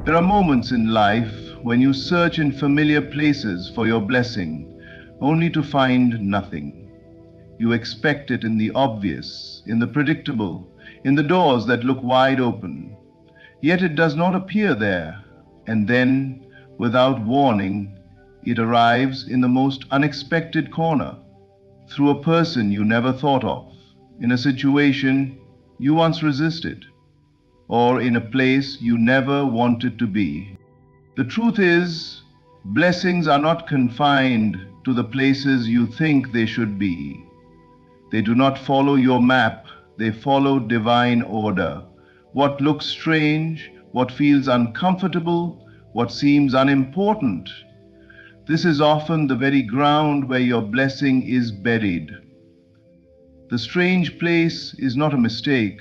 There are moments in life when you search in familiar places for your blessing, only to find nothing. You expect it in the obvious, in the predictable, in the doors that look wide open. Yet it does not appear there, and then, without warning, it arrives in the most unexpected corner, through a person you never thought of, in a situation you once resisted, or in a place you never wanted to be. The truth is, blessings are not confined to the places you think they should be. They do not follow your map, they follow divine order. What looks strange, what feels uncomfortable, what seems unimportant, this is often the very ground where your blessing is buried. The strange place is not a mistake.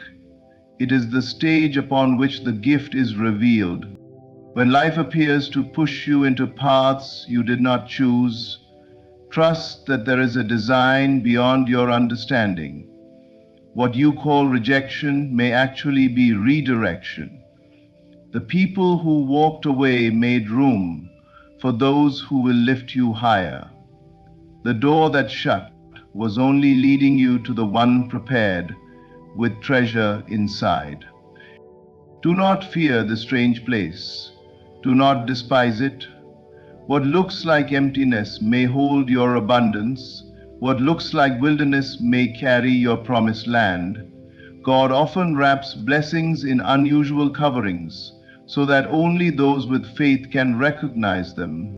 It is the stage upon which the gift is revealed. When life appears to push you into paths you did not choose, trust that there is a design beyond your understanding. What you call rejection may actually be redirection. The people who walked away made room for those who will lift you higher. The door that shut was only leading you to the one prepared with treasure inside. Do not fear the strange place. Do not despise it. What looks like emptiness may hold your abundance. What looks like wilderness may carry your promised land. God often wraps blessings in unusual coverings so that only those with faith can recognize them.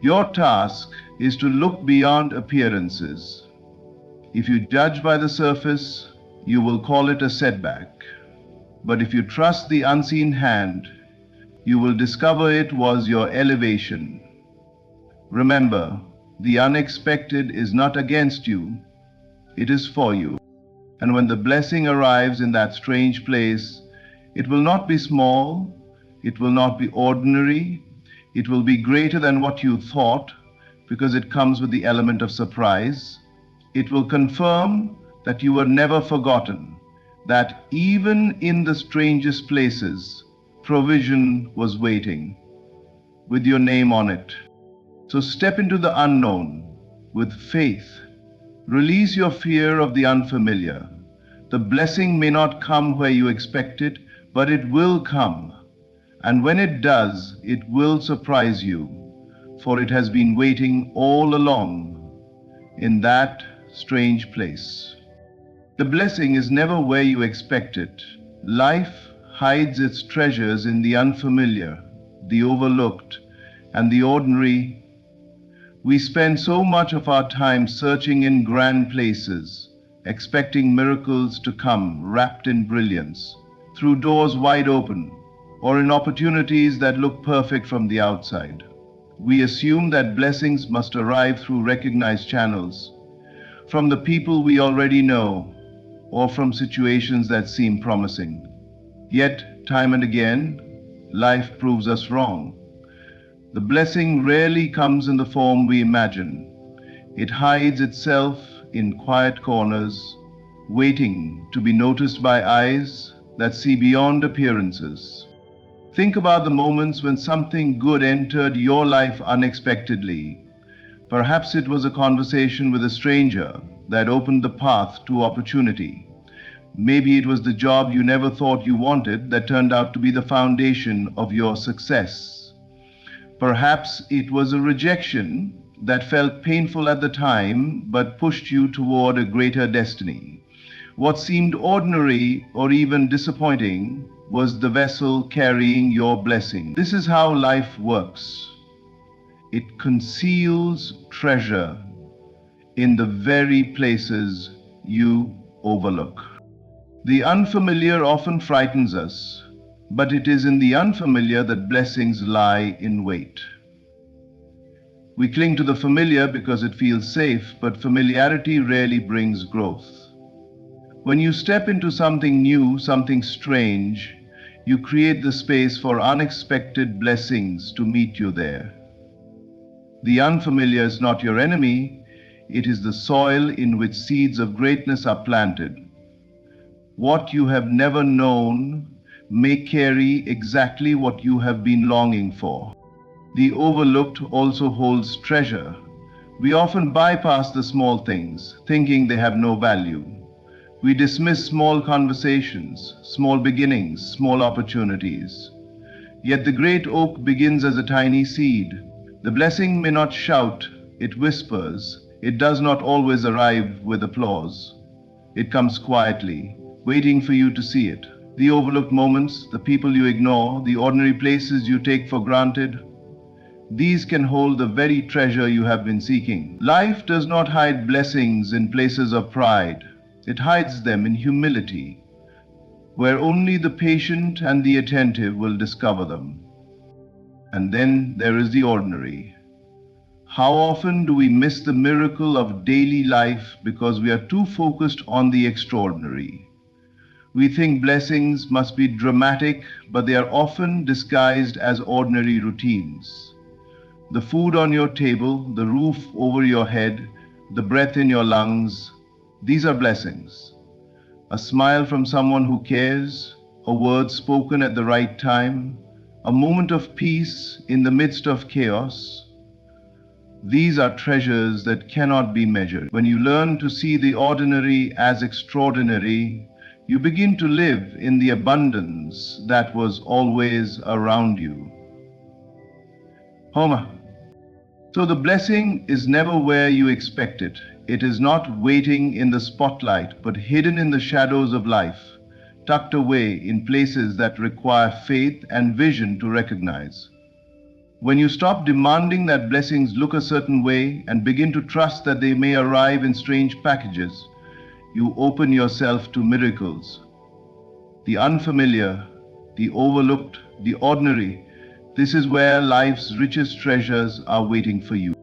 Your task is to look beyond appearances. If you judge by the surface, you will call it a setback. But if you trust the unseen hand, you will discover it was your elevation. Remember, the unexpected is not against you, it is for you. And when the blessing arrives in that strange place, it will not be small, it will not be ordinary, it will be greater than what you thought, because it comes with the element of surprise. It will confirm that you were never forgotten, that even in the strangest places, provision was waiting, with your name on it. So step into the unknown with faith. Release your fear of the unfamiliar. The blessing may not come where you expect it, but it will come. And when it does, it will surprise you, for it has been waiting all along in that strange place. The blessing is never where you expect it. Life hides its treasures in the unfamiliar, the overlooked, and the ordinary. We spend so much of our time searching in grand places, expecting miracles to come wrapped in brilliance, through doors wide open, or in opportunities that look perfect from the outside. We assume that blessings must arrive through recognized channels, from the people we already know, or from situations that seem promising. Yet, time and again, life proves us wrong. The blessing rarely comes in the form we imagine. It hides itself in quiet corners, waiting to be noticed by eyes that see beyond appearances. Think about the moments when something good entered your life unexpectedly. Perhaps it was a conversation with a stranger that opened the path to opportunity. Maybe it was the job you never thought you wanted that turned out to be the foundation of your success. Perhaps it was a rejection that felt painful at the time but pushed you toward a greater destiny. What seemed ordinary or even disappointing was the vessel carrying your blessing. This is how life works. It conceals treasure in the very places you overlook. The unfamiliar often frightens us, but it is in the unfamiliar that blessings lie in wait. We cling to the familiar because it feels safe, but familiarity rarely brings growth. When you step into something new, something strange, you create the space for unexpected blessings to meet you there. The unfamiliar is not your enemy, it is the soil in which seeds of greatness are planted. What you have never known may carry exactly what you have been longing for. The overlooked also holds treasure. We often bypass the small things, thinking they have no value. We dismiss small conversations, small beginnings, small opportunities. Yet the great oak begins as a tiny seed. The blessing may not shout, it whispers. It does not always arrive with applause. It comes quietly, waiting for you to see it. The overlooked moments, the people you ignore, the ordinary places you take for granted, these can hold the very treasure you have been seeking. Life does not hide blessings in places of pride. It hides them in humility, where only the patient and the attentive will discover them. And then there is the ordinary. How often do we miss the miracle of daily life because we are too focused on the extraordinary? We think blessings must be dramatic, but they are often disguised as ordinary routines. The food on your table, the roof over your head, the breath in your lungs, these are blessings. A smile from someone who cares, a word spoken at the right time, a moment of peace in the midst of chaos. These are treasures that cannot be measured. When you learn to see the ordinary as extraordinary, you begin to live in the abundance that was always around you. Homer. So the blessing is never where you expect it. It is not waiting in the spotlight, but hidden in the shadows of life, tucked away in places that require faith and vision to recognize. When you stop demanding that blessings look a certain way and begin to trust that they may arrive in strange packages, you open yourself to miracles. The unfamiliar, the overlooked, the ordinary, this is where life's richest treasures are waiting for you.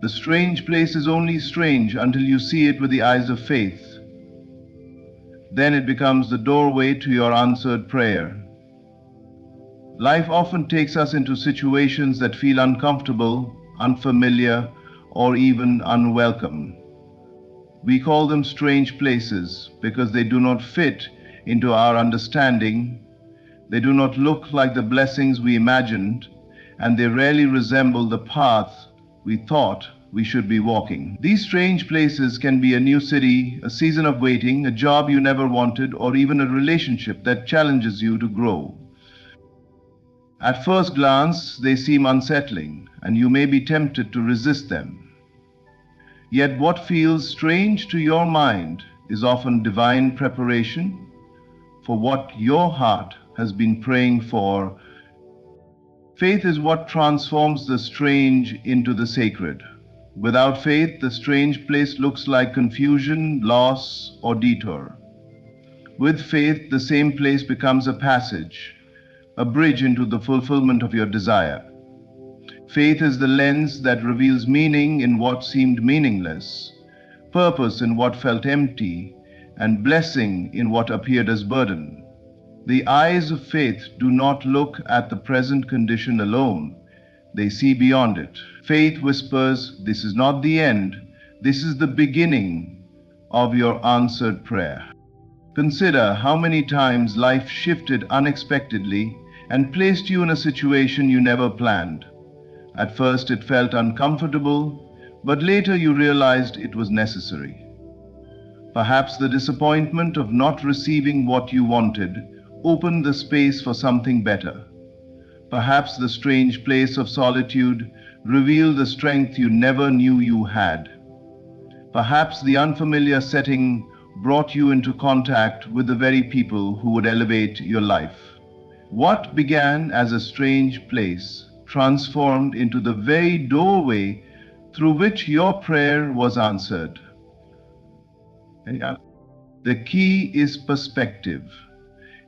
The strange place is only strange until you see it with the eyes of faith. Then it becomes the doorway to your answered prayer. Life often takes us into situations that feel uncomfortable, unfamiliar, or even unwelcome. We call them strange places because they do not fit into our understanding. They do not look like the blessings we imagined, and they rarely resemble the path we thought we should be walking. These strange places can be a new city, a season of waiting, a job you never wanted, or even a relationship that challenges you to grow. At first glance, they seem unsettling, and you may be tempted to resist them. Yet what feels strange to your mind is often divine preparation for what your heart has been praying for. Faith is what transforms the strange into the sacred. Without faith, the strange place looks like confusion, loss, or detour. With faith, the same place becomes a passage, a bridge into the fulfillment of your desire. Faith is the lens that reveals meaning in what seemed meaningless, purpose in what felt empty, and blessing in what appeared as burden. The eyes of faith do not look at the present condition alone. They see beyond it. Faith whispers, this is not the end. This is the beginning of your answered prayer. Consider how many times life shifted unexpectedly and placed you in a situation you never planned. At first it felt uncomfortable, but later you realized it was necessary. Perhaps the disappointment of not receiving what you wanted opened the space for something better. Perhaps the strange place of solitude revealed the strength you never knew you had. Perhaps the unfamiliar setting brought you into contact with the very people who would elevate your life. What began as a strange place transformed into the very doorway through which your prayer was answered. The key is perspective.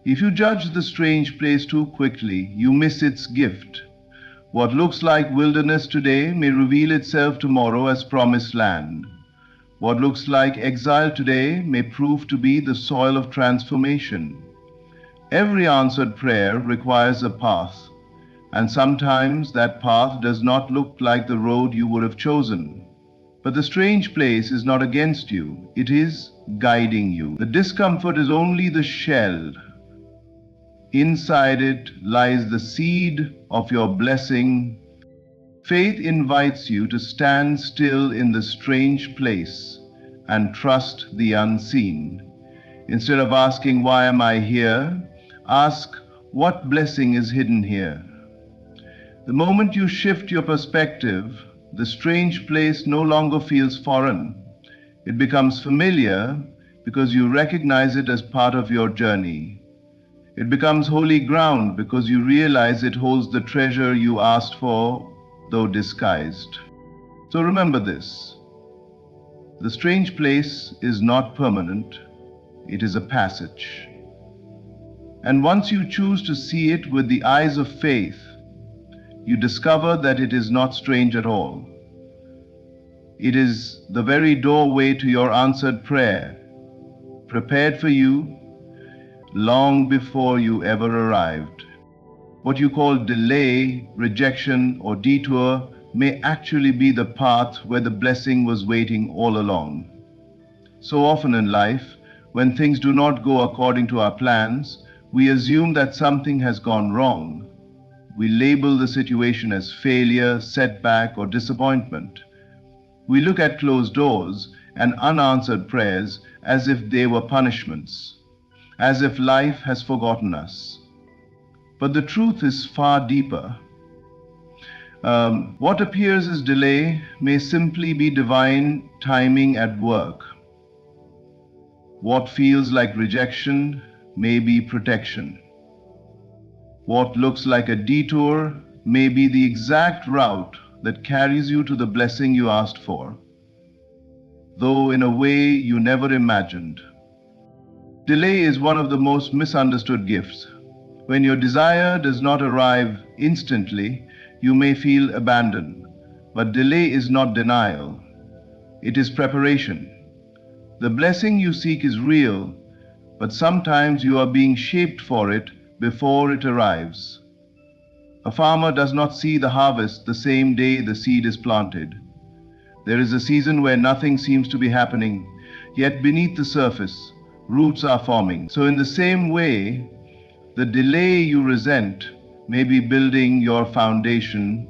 If you judge the strange place too quickly, you miss its gift. What looks like wilderness today may reveal itself tomorrow as promised land. What looks like exile today may prove to be the soil of transformation. Every answered prayer requires a path, and sometimes that path does not look like the road you would have chosen. But the strange place is not against you, it is guiding you. The discomfort is only the shell. Inside it lies the seed of your blessing. Faith invites you to stand still in the strange place and trust the unseen. Instead of asking, "Why am I here?" ask, "What blessing is hidden here?" The moment you shift your perspective, the strange place no longer feels foreign. It becomes familiar because you recognize it as part of your journey. It becomes holy ground because you realize it holds the treasure you asked for, though disguised. So remember this: the strange place is not permanent, it is a passage. And once you choose to see it with the eyes of faith, you discover that it is not strange at all. It is the very doorway to your answered prayer, prepared for you long before you ever arrived. What you call delay, rejection, or detour may actually be the path where the blessing was waiting all along. So often in life, when things do not go according to our plans, we assume that something has gone wrong. We label the situation as failure, setback, or disappointment. We look at closed doors and unanswered prayers as if they were punishments, as if life has forgotten us. But the truth is far deeper. What appears as delay may simply be divine timing at work. What feels like rejection may be protection. What looks like a detour may be the exact route that carries you to the blessing you asked for, though in a way you never imagined. Delay is one of the most misunderstood gifts. When your desire does not arrive instantly, you may feel abandoned. But delay is not denial. It is preparation. The blessing you seek is real, but sometimes you are being shaped for it before it arrives. A farmer does not see the harvest the same day the seed is planted. There is a season where nothing seems to be happening, yet beneath the surface, roots are forming. So in the same way, the delay you resent may be building your foundation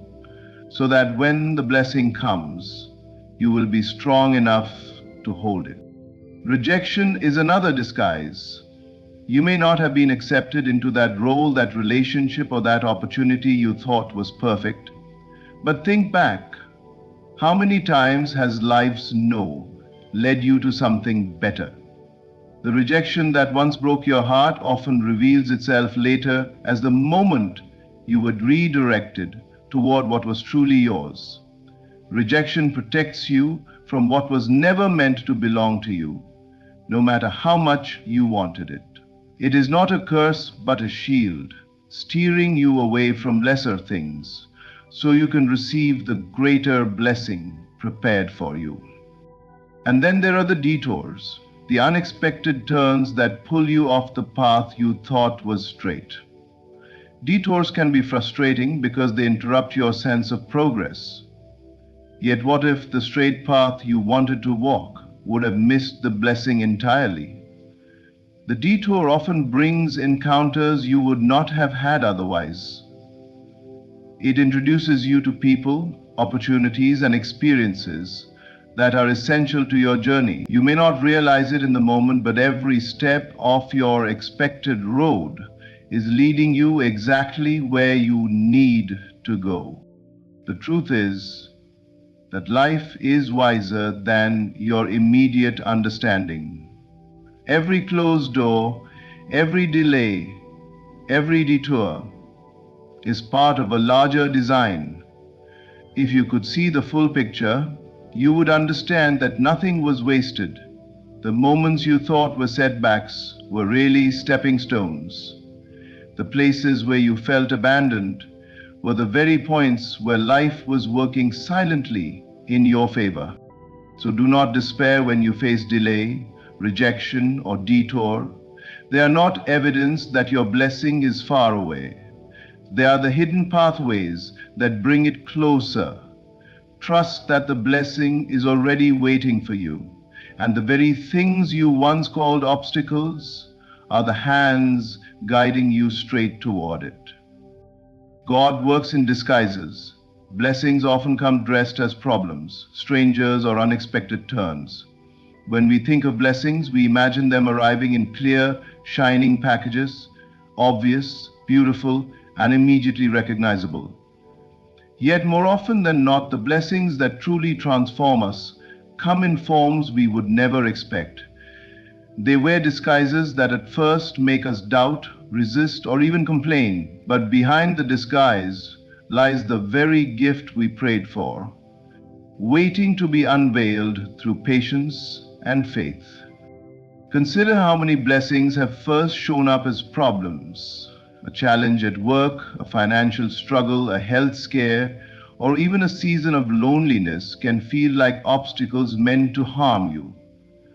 so that when the blessing comes, you will be strong enough to hold it. Rejection is another disguise. You may not have been accepted into that role, that relationship, or that opportunity you thought was perfect. But think back. How many times has life's no led you to something better? The rejection that once broke your heart often reveals itself later as the moment you were redirected toward what was truly yours. Rejection protects you from what was never meant to belong to you, no matter how much you wanted it. It is not a curse but a shield, steering you away from lesser things, so you can receive the greater blessing prepared for you. And then there are the detours, the unexpected turns that pull you off the path you thought was straight. Detours can be frustrating because they interrupt your sense of progress. Yet what if the straight path you wanted to walk would have missed the blessing entirely? The detour often brings encounters you would not have had otherwise. It introduces you to people, opportunities, and experiences that are essential to your journey. You may not realize it in the moment, but every step off your expected road is leading you exactly where you need to go. The truth is that life is wiser than your immediate understanding. Every closed door, every delay, every detour is part of a larger design. If you could see the full picture, you would understand that nothing was wasted. The moments you thought were setbacks were really stepping stones. The places where you felt abandoned were the very points where life was working silently in your favor. So do not despair when you face delay, rejection, or detour. They are not evidence that your blessing is far away. They are the hidden pathways that bring it closer. Trust that the blessing is already waiting for you, and the very things you once called obstacles are the hands guiding you straight toward it. God works in disguises. Blessings often come dressed as problems, strangers, or unexpected turns. When we think of blessings, we imagine them arriving in clear, shining packages, obvious, beautiful, and immediately recognizable. Yet more often than not, the blessings that truly transform us come in forms we would never expect. They wear disguises that at first make us doubt, resist, or even complain, but behind the disguise lies the very gift we prayed for, waiting to be unveiled through patience and faith. Consider how many blessings have first shown up as problems. A challenge at work, a financial struggle, a health scare, or even a season of loneliness can feel like obstacles meant to harm you.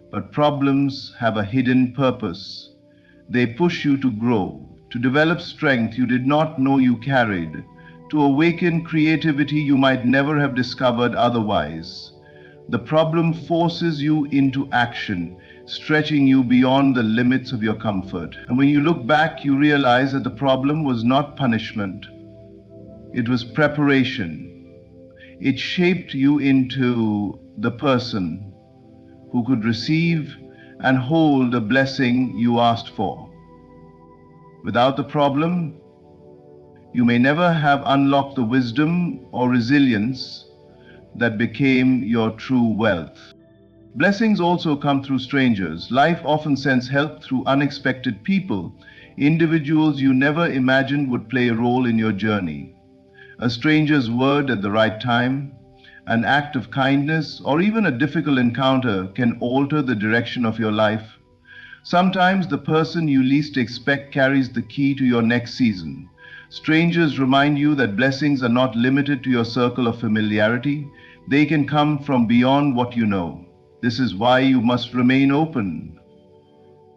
But problems have a hidden purpose. They push you to grow, to develop strength you did not know you carried, to awaken creativity you might never have discovered otherwise. The problem forces you into action, stretching you beyond the limits of your comfort. And when you look back, you realize that the problem was not punishment. It was preparation. It shaped you into the person who could receive and hold the blessing you asked for. Without the problem, you may never have unlocked the wisdom or resilience that became your true wealth. Blessings also come through strangers. Life often sends help through unexpected people, individuals you never imagined would play a role in your journey. A stranger's word at the right time, an act of kindness, or even a difficult encounter can alter the direction of your life. Sometimes the person you least expect carries the key to your next season. Strangers remind you that blessings are not limited to your circle of familiarity. They can come from beyond what you know. This is why you must remain open.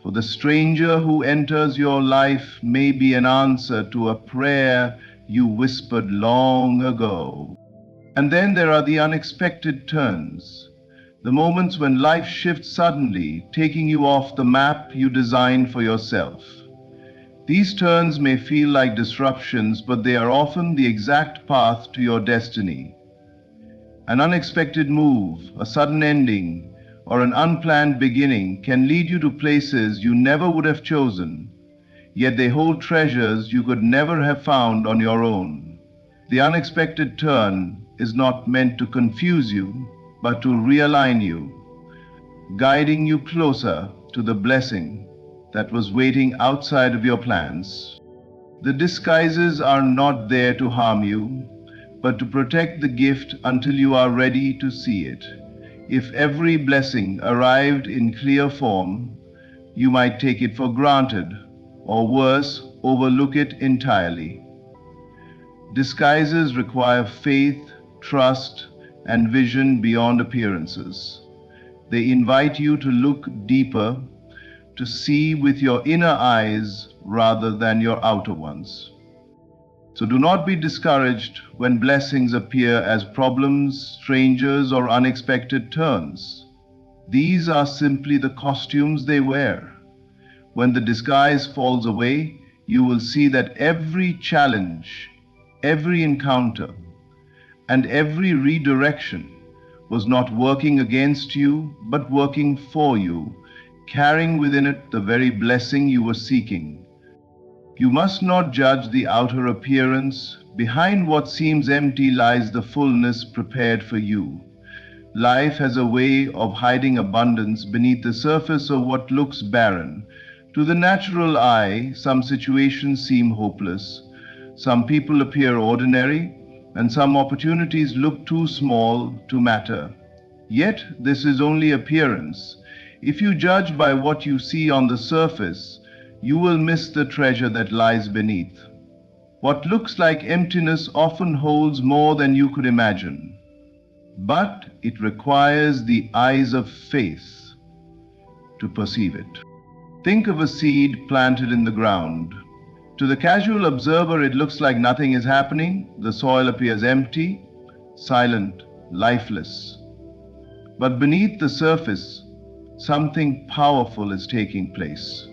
For the stranger who enters your life may be an answer to a prayer you whispered long ago. And then there are the unexpected turns, the moments when life shifts suddenly, taking you off the map you designed for yourself. These turns may feel like disruptions, but they are often the exact path to your destiny. An unexpected move, a sudden ending, or an unplanned beginning can lead you to places you never would have chosen, yet they hold treasures you could never have found on your own. The unexpected turn is not meant to confuse you, but to realign you, guiding you closer to the blessing that was waiting outside of your plans. The disguises are not there to harm you, but to protect the gift until you are ready to see it. If every blessing arrived in clear form, you might take it for granted, or worse, overlook it entirely. Disguises require faith, trust, and vision beyond appearances. They invite you to look deeper, to see with your inner eyes rather than your outer ones. So do not be discouraged when blessings appear as problems, strangers, or unexpected turns. These are simply the costumes they wear. When the disguise falls away, you will see that every challenge, every encounter, and every redirection was not working against you, but working for you, carrying within it the very blessing you were seeking. You must not judge the outer appearance. Behind what seems empty lies the fullness prepared for you. Life has a way of hiding abundance beneath the surface of what looks barren. To the natural eye, some situations seem hopeless. Some people appear ordinary, and some opportunities look too small to matter. Yet, this is only appearance. If you judge by what you see on the surface, you will miss the treasure that lies beneath. What looks like emptiness often holds more than you could imagine. But it requires the eyes of faith to perceive it. Think of a seed planted in the ground. To the casual observer, it looks like nothing is happening. The soil appears empty, silent, lifeless. But beneath the surface, something powerful is taking place.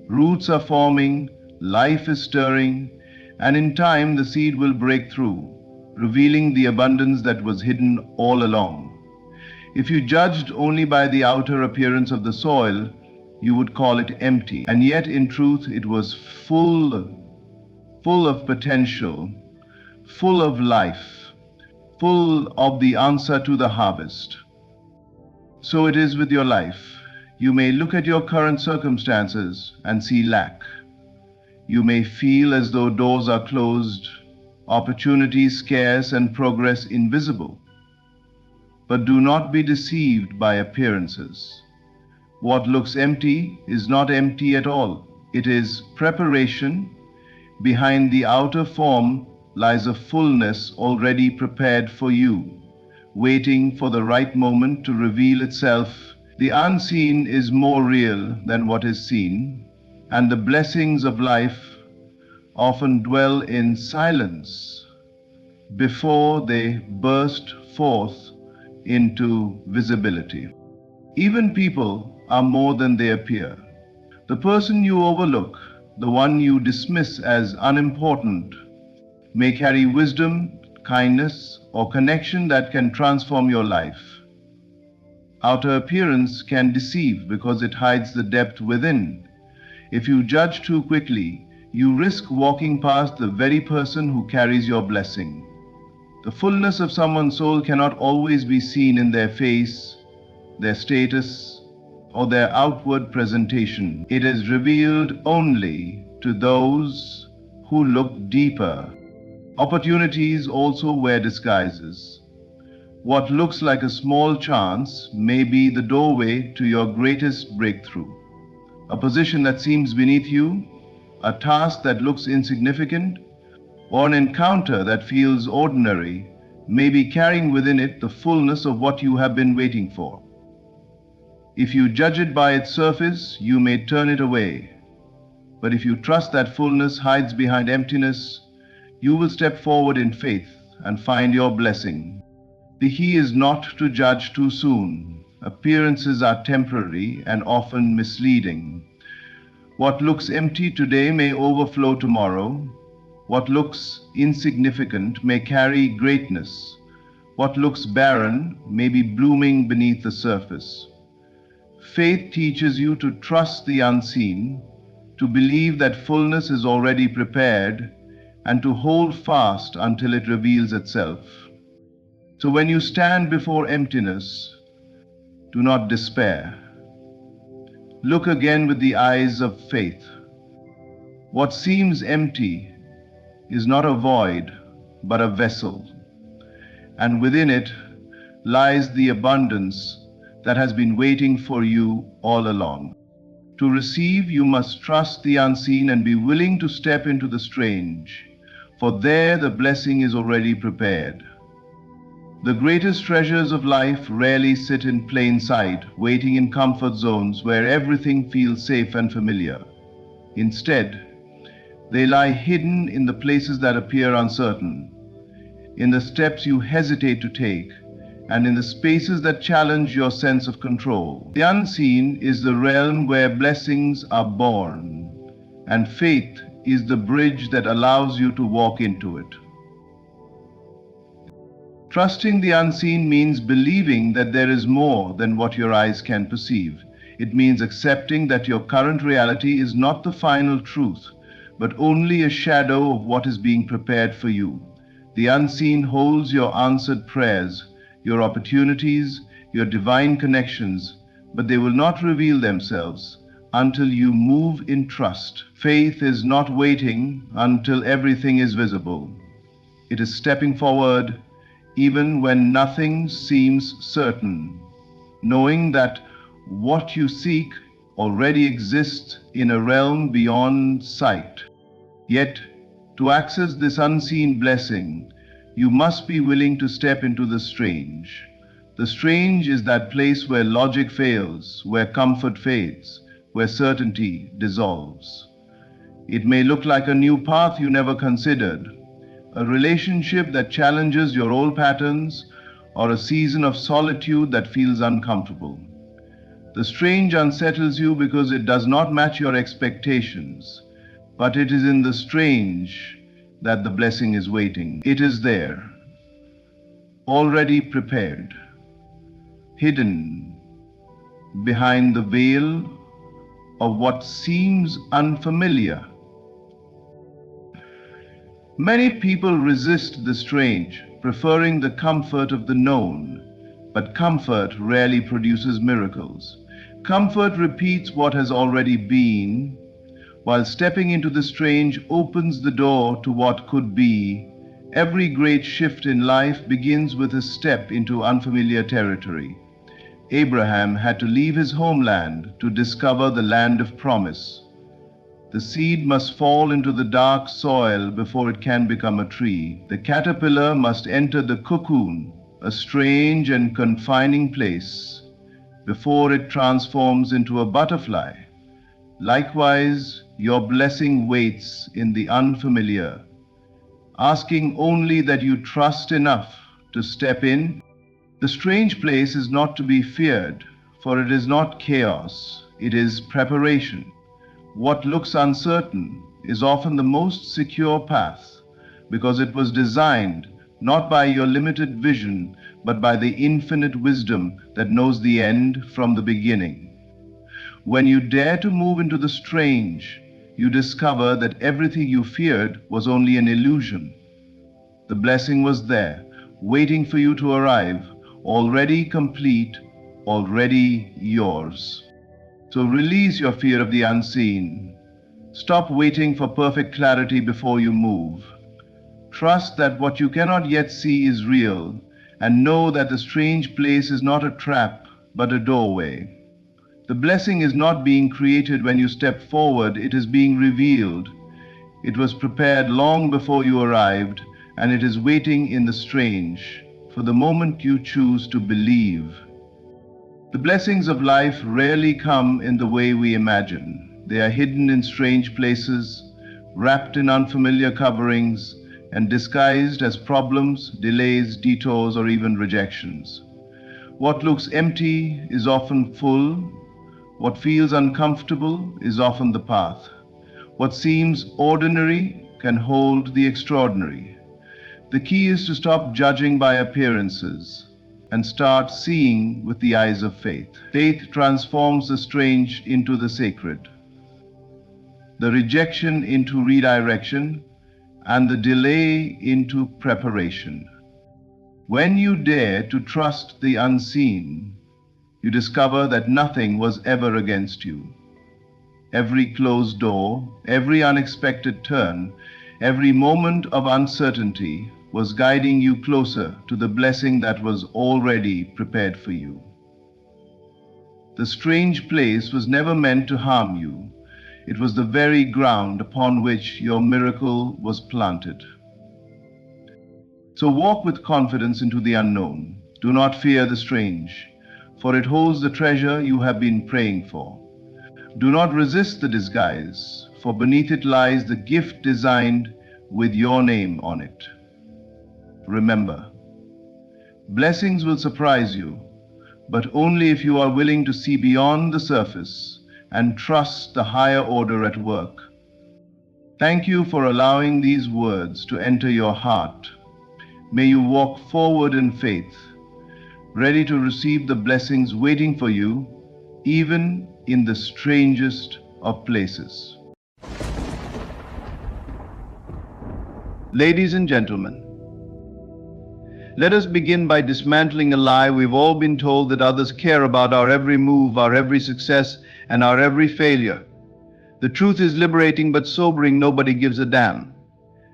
Roots are forming, Life is stirring, and in time the seed will break through, revealing the abundance that was hidden all along. If you judged only by the outer appearance of the soil, you would call it empty, and yet in truth it was full of potential, full of life, full of the answer to the harvest. So it is with your life. You may look at your current circumstances and see lack. You may feel as though doors are closed, opportunities scarce, and progress invisible. But do not be deceived by appearances. What looks empty is not empty at all. It is preparation. Behind the outer form lies a fullness already prepared for you, waiting for the right moment to reveal itself. The unseen is more real than what is seen, and the blessings of life often dwell in silence before they burst forth into visibility. Even people are more than they appear. The person you overlook, the one you dismiss as unimportant, may carry wisdom, kindness, or connection that can transform your life. Outer appearance can deceive because it hides the depth within. If you judge too quickly, you risk walking past the very person who carries your blessing. The fullness of someone's soul cannot always be seen in their face, their status, or their outward presentation. It is revealed only to those who look deeper. Opportunities also wear disguises. What looks like a small chance may be the doorway to your greatest breakthrough. A position that seems beneath you, a task that looks insignificant, or an encounter that feels ordinary may be carrying within it the fullness of what you have been waiting for. If you judge it by its surface, you may turn it away. But if you trust that fullness hides behind emptiness, you will step forward in faith and find your blessing. The key is not to judge too soon. Appearances are temporary and often misleading. What looks empty today may overflow tomorrow. What looks insignificant may carry greatness. What looks barren may be blooming beneath the surface. Faith teaches you to trust the unseen, to believe that fullness is already prepared, and to hold fast until it reveals itself. So when you stand before emptiness, do not despair. Look again with the eyes of faith. What seems empty is not a void, but a vessel, and within it lies the abundance that has been waiting for you all along. To receive, you must trust the unseen and be willing to step into the strange, for there the blessing is already prepared. The greatest treasures of life rarely sit in plain sight, waiting in comfort zones where everything feels safe and familiar. Instead, they lie hidden in the places that appear uncertain, in the steps you hesitate to take, and in the spaces that challenge your sense of control. The unseen is the realm where blessings are born, and faith is the bridge that allows you to walk into it. Trusting the unseen means believing that there is more than what your eyes can perceive. It means accepting that your current reality is not the final truth, but only a shadow of what is being prepared for you. The unseen holds your answered prayers, your opportunities, your divine connections, but they will not reveal themselves until you move in trust. Faith is not waiting until everything is visible. It is stepping forward even when nothing seems certain, knowing that what you seek already exists in a realm beyond sight. Yet, to access this unseen blessing, you must be willing to step into the strange. The strange is that place where logic fails, where comfort fades, where certainty dissolves. It may look like a new path you never considered, a relationship that challenges your old patterns, or a season of solitude that feels uncomfortable. The strange unsettles you because it does not match your expectations. But it is in the strange that the blessing is waiting. It is there, already prepared, hidden behind the veil of what seems unfamiliar. Many people resist the strange, preferring the comfort of the known, but comfort rarely produces miracles. Comfort repeats what has already been, while stepping into the strange opens the door to what could be. Every great shift in life begins with a step into unfamiliar territory. Abraham had to leave his homeland to discover the land of promise. The seed must fall into the dark soil before it can become a tree. The caterpillar must enter the cocoon, a strange and confining place, before it transforms into a butterfly. Likewise, your blessing waits in the unfamiliar, asking only that you trust enough to step in. The strange place is not to be feared, for it is not chaos, it is preparation. What looks uncertain is often the most secure path, because it was designed not by your limited vision, but by the infinite wisdom that knows the end from the beginning. When you dare to move into the strange, you discover that everything you feared was only an illusion. The blessing was there, waiting for you to arrive, already complete, already yours. So release your fear of the unseen. Stop waiting for perfect clarity before you move. Trust that what you cannot yet see is real, and know that the strange place is not a trap, but a doorway. The blessing is not being created when you step forward, it is being revealed. It was prepared long before you arrived, and it is waiting in the strange, for the moment you choose to believe. The blessings of life rarely come in the way we imagine. They are hidden in strange places, wrapped in unfamiliar coverings, and disguised as problems, delays, detours, or even rejections. What looks empty is often full. What feels uncomfortable is often the path. What seems ordinary can hold the extraordinary. The key is to stop judging by appearances and start seeing with the eyes of faith. Faith transforms the strange into the sacred, the rejection into redirection, and the delay into preparation. When you dare to trust the unseen, you discover that nothing was ever against you. Every closed door, every unexpected turn, every moment of uncertainty was guiding you closer to the blessing that was already prepared for you. The strange place was never meant to harm you. It was the very ground upon which your miracle was planted. So walk with confidence into the unknown. Do not fear the strange, for it holds the treasure you have been praying for. Do not resist the disguise, for beneath it lies the gift designed with your name on it. Remember, blessings will surprise you, but only if you are willing to see beyond the surface and trust the higher order at work. Thank you for allowing these words to enter your heart. May you walk forward in faith, ready to receive the blessings waiting for you, even in the strangest of places. Ladies and gentlemen, let us begin by dismantling a lie we've all been told, that others care about our every move, our every success, and our every failure. The truth is liberating but sobering. Nobody gives a damn.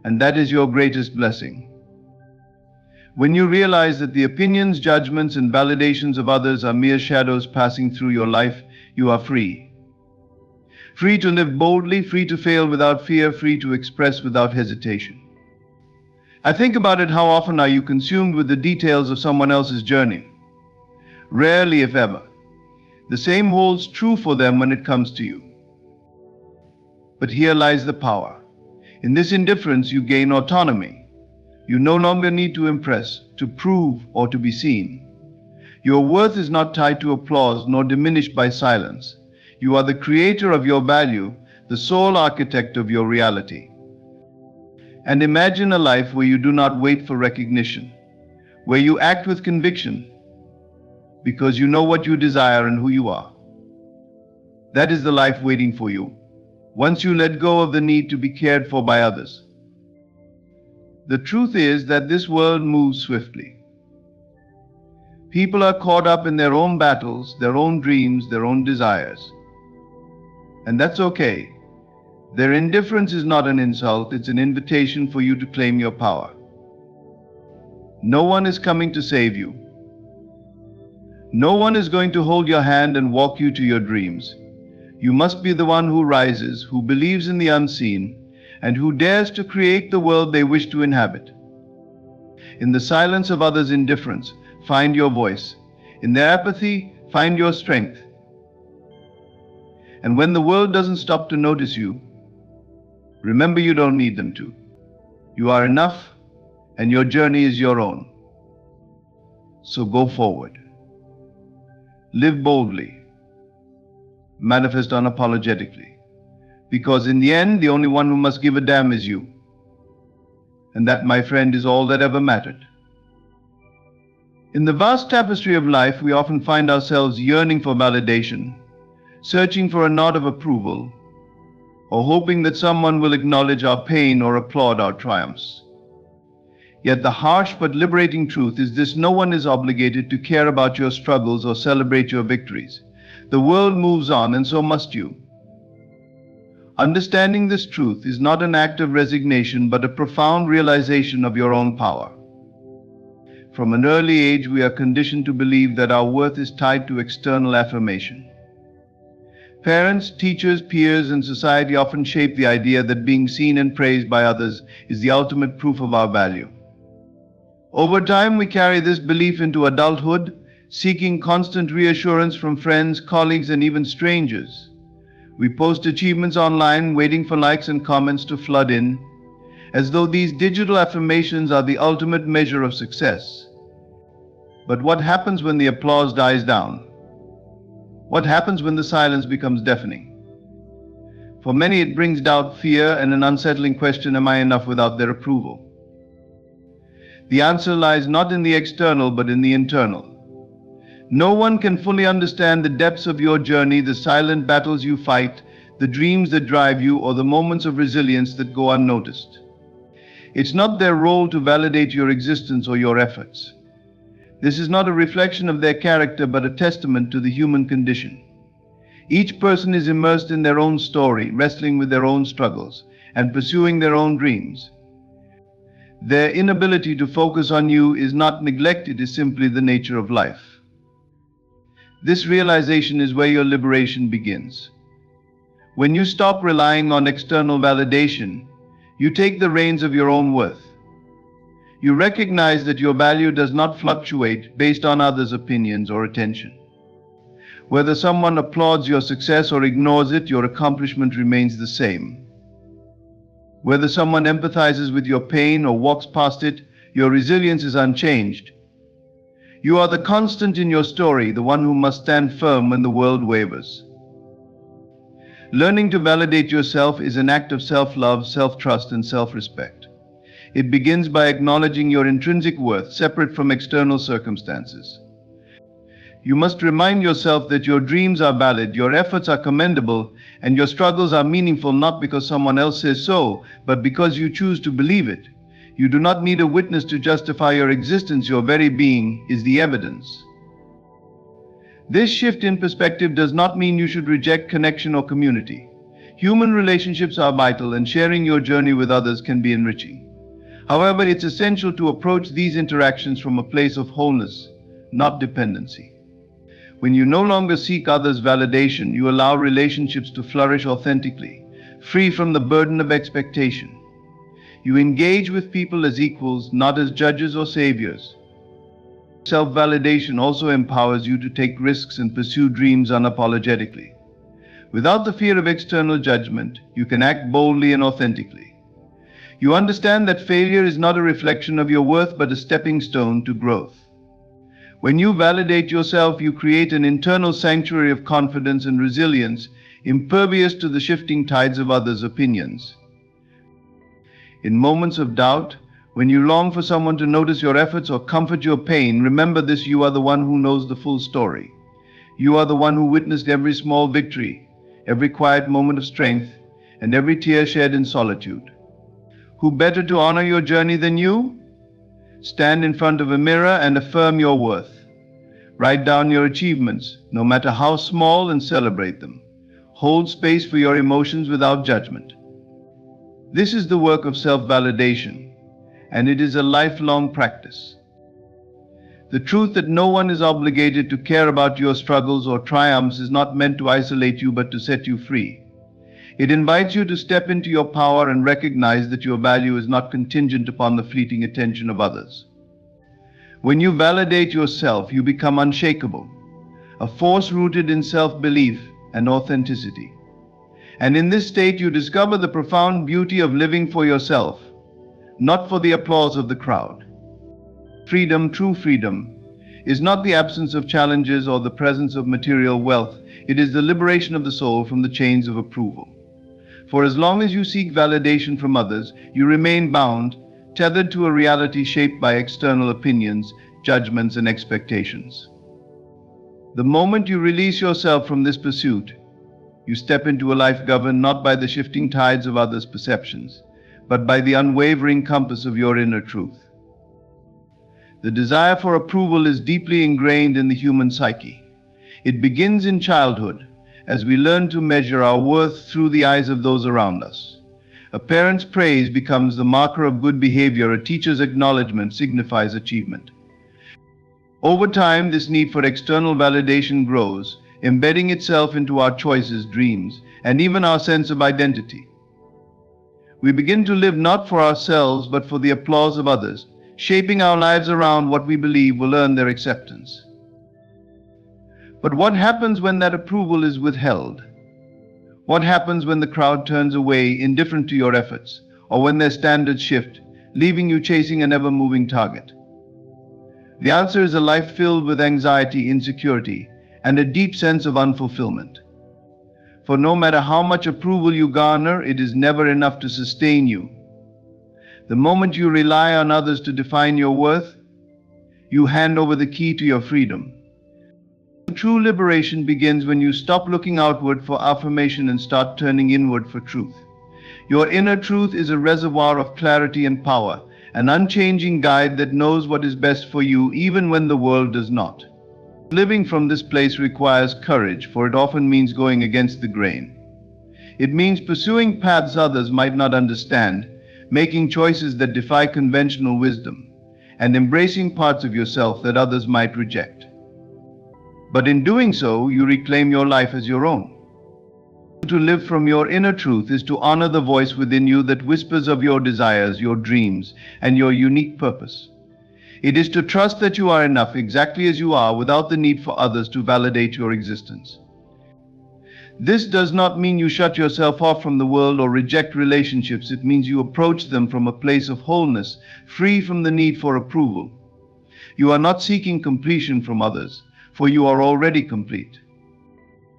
And that is your greatest blessing. When you realize that the opinions, judgments, and validations of others are mere shadows passing through your life, you are free. Free to live boldly, free to fail without fear, free to express without hesitation. I think about it, how often are you consumed with the details of someone else's journey? Rarely, if ever. The same holds true for them when it comes to you. But here lies the power. In this indifference, you gain autonomy. You no longer need to impress, to prove, or to be seen. Your worth is not tied to applause nor diminished by silence. You are the creator of your value, the sole architect of your reality. And imagine a life where you do not wait for recognition, where you act with conviction, because you know what you desire and who you are. That is the life waiting for you, once you let go of the need to be cared for by others. The truth is that this world moves swiftly. People are caught up in their own battles, their own dreams, their own desires. And that's okay. Their indifference is not an insult, it's an invitation for you to claim your power. No one is coming to save you. No one is going to hold your hand and walk you to your dreams. You must be the one who rises, who believes in the unseen, and who dares to create the world they wish to inhabit. In the silence of others' indifference, find your voice. In their apathy, find your strength. And when the world doesn't stop to notice you, remember you don't need them to. You are enough, and your journey is your own. So go forward. Live boldly. Manifest unapologetically. Because in the end, the only one who must give a damn is you. And that, my friend, is all that ever mattered. In the vast tapestry of life, we often find ourselves yearning for validation, searching for a nod of approval, or hoping that someone will acknowledge our pain or applaud our triumphs. Yet the harsh but liberating truth is this: no one is obligated to care about your struggles or celebrate your victories. The world moves on, and so must you. Understanding this truth is not an act of resignation, but a profound realization of your own power. From an early age, we are conditioned to believe that our worth is tied to external affirmation. Parents, teachers, peers, and society often shape the idea that being seen and praised by others is the ultimate proof of our value. Over time, we carry this belief into adulthood, seeking constant reassurance from friends, colleagues, and even strangers. We post achievements online, waiting for likes and comments to flood in, as though these digital affirmations are the ultimate measure of success. But what happens when the applause dies down? What happens when the silence becomes deafening? For many, it brings doubt, fear, and an unsettling question: am I enough without their approval? The answer lies not in the external, but in the internal. No one can fully understand the depths of your journey, the silent battles you fight, the dreams that drive you, or the moments of resilience that go unnoticed. It's not their role to validate your existence or your efforts. This is not a reflection of their character, but a testament to the human condition. Each person is immersed in their own story, wrestling with their own struggles, and pursuing their own dreams. Their inability to focus on you is not neglect, it is simply the nature of life. This realization is where your liberation begins. When you stop relying on external validation, you take the reins of your own worth. You recognize that your value does not fluctuate based on others' opinions or attention. Whether someone applauds your success or ignores it, your accomplishment remains the same. Whether someone empathizes with your pain or walks past it, your resilience is unchanged. You are the constant in your story, the one who must stand firm when the world wavers. Learning to validate yourself is an act of self-love, self-trust, and self-respect. It begins by acknowledging your intrinsic worth, separate from external circumstances. You must remind yourself that your dreams are valid, your efforts are commendable, and your struggles are meaningful, not because someone else says so, but because you choose to believe it. You do not need a witness to justify your existence. Your very being is the evidence. This shift in perspective does not mean you should reject connection or community. Human relationships are vital, and sharing your journey with others can be enriching. However, it's essential to approach these interactions from a place of wholeness, not dependency. When you no longer seek others' validation, you allow relationships to flourish authentically, free from the burden of expectation. You engage with people as equals, not as judges or saviors. Self-validation also empowers you to take risks and pursue dreams unapologetically. Without the fear of external judgment, you can act boldly and authentically. You understand that failure is not a reflection of your worth, but a stepping stone to growth. When you validate yourself, you create an internal sanctuary of confidence and resilience, impervious to the shifting tides of others' opinions. In moments of doubt, when you long for someone to notice your efforts or comfort your pain, remember this: you are the one who knows the full story. You are the one who witnessed every small victory, every quiet moment of strength, and every tear shed in solitude. Who better to honor your journey than you? Stand in front of a mirror and affirm your worth. Write down your achievements, no matter how small, and celebrate them. Hold space for your emotions without judgment. This is the work of self-validation, and it is a lifelong practice. The truth that no one is obligated to care about your struggles or triumphs is not meant to isolate you but to set you free. It invites you to step into your power and recognize that your value is not contingent upon the fleeting attention of others. When you validate yourself, you become unshakable, a force rooted in self-belief and authenticity. And in this state, you discover the profound beauty of living for yourself, not for the applause of the crowd. Freedom, true freedom, is not the absence of challenges or the presence of material wealth. It is the liberation of the soul from the chains of approval. For as long as you seek validation from others, you remain bound, tethered to a reality shaped by external opinions, judgments, and expectations. The moment you release yourself from this pursuit, you step into a life governed not by the shifting tides of others' perceptions, but by the unwavering compass of your inner truth. The desire for approval is deeply ingrained in the human psyche. It begins in childhood, as we learn to measure our worth through the eyes of those around us. A parent's praise becomes the marker of good behavior. A teacher's acknowledgement signifies achievement. Over time, this need for external validation grows, embedding itself into our choices, dreams, and even our sense of identity. We begin to live not for ourselves, but for the applause of others, shaping our lives around what we believe will earn their acceptance. But what happens when that approval is withheld? What happens when the crowd turns away, indifferent to your efforts, or when their standards shift, leaving you chasing an ever-moving target? The answer is a life filled with anxiety, insecurity, and a deep sense of unfulfillment. For no matter how much approval you garner, it is never enough to sustain you. The moment you rely on others to define your worth, you hand over the key to your freedom. True liberation begins when you stop looking outward for affirmation and start turning inward for truth. Your inner truth is a reservoir of clarity and power, an unchanging guide that knows what is best for you even when the world does not. Living from this place requires courage, for it often means going against the grain. It means pursuing paths others might not understand, making choices that defy conventional wisdom, and embracing parts of yourself that others might reject. But in doing so, you reclaim your life as your own. To live from your inner truth is to honor the voice within you that whispers of your desires, your dreams, and your unique purpose. It is to trust that you are enough exactly as you are, without the need for others to validate your existence. This does not mean you shut yourself off from the world or reject relationships. It means you approach them from a place of wholeness, free from the need for approval. You are not seeking completion from others, for you are already complete.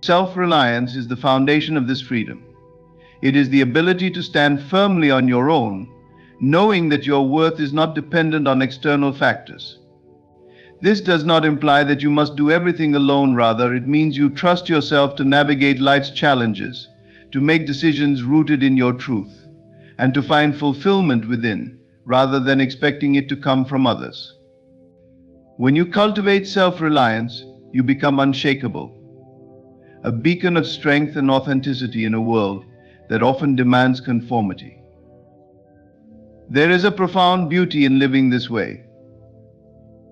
Self-reliance is the foundation of this freedom. It is the ability to stand firmly on your own, knowing that your worth is not dependent on external factors. This does not imply that you must do everything alone. Rather, it means you trust yourself to navigate life's challenges, to make decisions rooted in your truth, and to find fulfillment within, rather than expecting it to come from others. When you cultivate self-reliance, you become unshakable, a beacon of strength and authenticity in a world that often demands conformity. There is a profound beauty in living this way.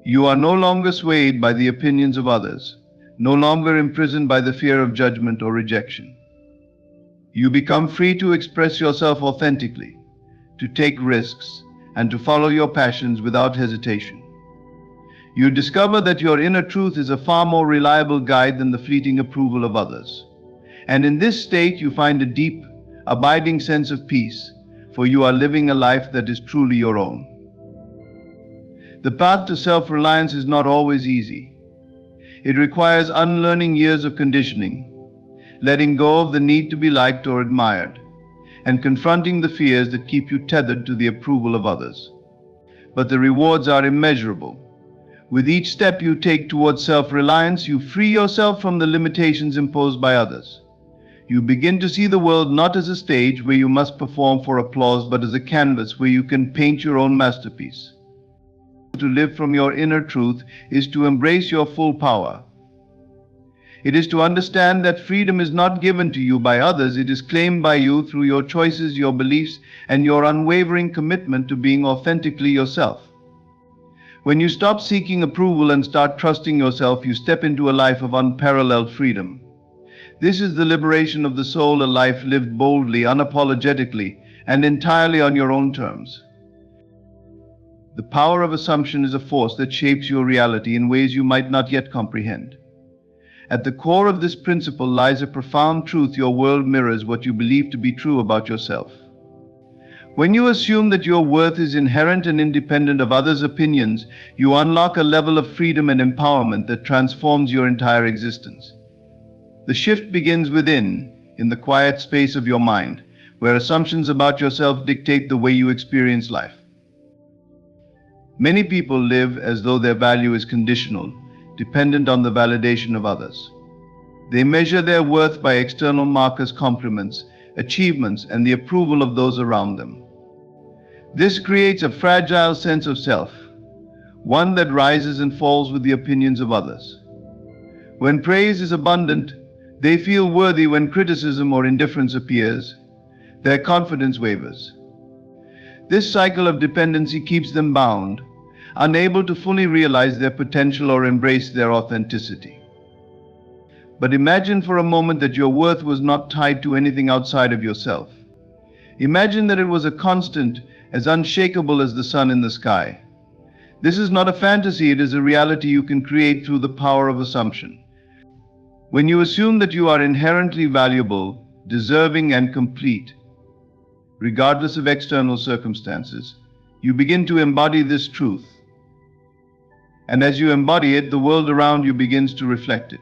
You are no longer swayed by the opinions of others, no longer imprisoned by the fear of judgment or rejection. You become free to express yourself authentically, to take risks, and to follow your passions without hesitation. You discover that your inner truth is a far more reliable guide than the fleeting approval of others. And in this state, you find a deep, abiding sense of peace, for you are living a life that is truly your own. The path to self-reliance is not always easy. It requires unlearning years of conditioning, letting go of the need to be liked or admired, and confronting the fears that keep you tethered to the approval of others. But the rewards are immeasurable. With each step you take towards self-reliance, you free yourself from the limitations imposed by others. You begin to see the world not as a stage where you must perform for applause, but as a canvas where you can paint your own masterpiece. To live from your inner truth is to embrace your full power. It is to understand that freedom is not given to you by others, it is claimed by you through your choices, your beliefs, and your unwavering commitment to being authentically yourself. When you stop seeking approval and start trusting yourself, you step into a life of unparalleled freedom. This is the liberation of the soul, a life lived boldly, unapologetically, and entirely on your own terms. The power of assumption is a force that shapes your reality in ways you might not yet comprehend. At the core of this principle lies a profound truth: your world mirrors what you believe to be true about yourself. When you assume that your worth is inherent and independent of others' opinions, you unlock a level of freedom and empowerment that transforms your entire existence. The shift begins within, in the quiet space of your mind, where assumptions about yourself dictate the way you experience life. Many people live as though their value is conditional, dependent on the validation of others. They measure their worth by external markers, compliments, achievements, and the approval of those around them. This creates a fragile sense of self, one that rises and falls with the opinions of others. When praise is abundant, they feel worthy. When criticism or indifference appears, their confidence wavers. This cycle of dependency keeps them bound, unable to fully realize their potential or embrace their authenticity. But imagine for a moment that your worth was not tied to anything outside of yourself. Imagine that it was a constant, as unshakable as the sun in the sky. This is not a fantasy, it is a reality you can create through the power of assumption. When you assume that you are inherently valuable, deserving, and complete, regardless of external circumstances, you begin to embody this truth. And as you embody it, the world around you begins to reflect it.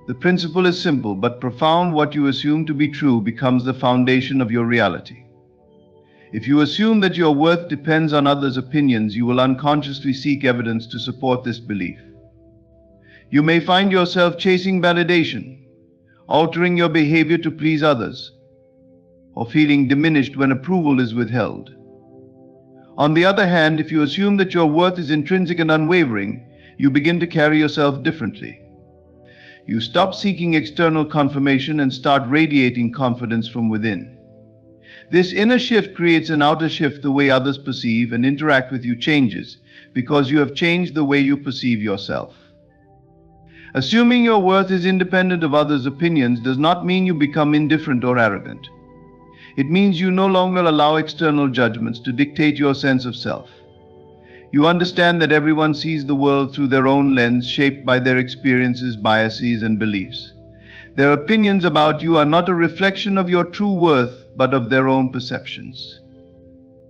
The principle is simple but profound. What you assume to be true becomes the foundation of your reality. If you assume that your worth depends on others' opinions, you will unconsciously seek evidence to support this belief. You may find yourself chasing validation, altering your behavior to please others, or feeling diminished when approval is withheld. On the other hand, if you assume that your worth is intrinsic and unwavering, you begin to carry yourself differently. You stop seeking external confirmation and start radiating confidence from within. This inner shift creates an outer shift. The way others perceive and interact with you changes because you have changed the way you perceive yourself. Assuming your worth is independent of others' opinions does not mean you become indifferent or arrogant. It means you no longer allow external judgments to dictate your sense of self. You understand that everyone sees the world through their own lens, shaped by their experiences, biases, and beliefs. Their opinions about you are not a reflection of your true worth, but of their own perceptions.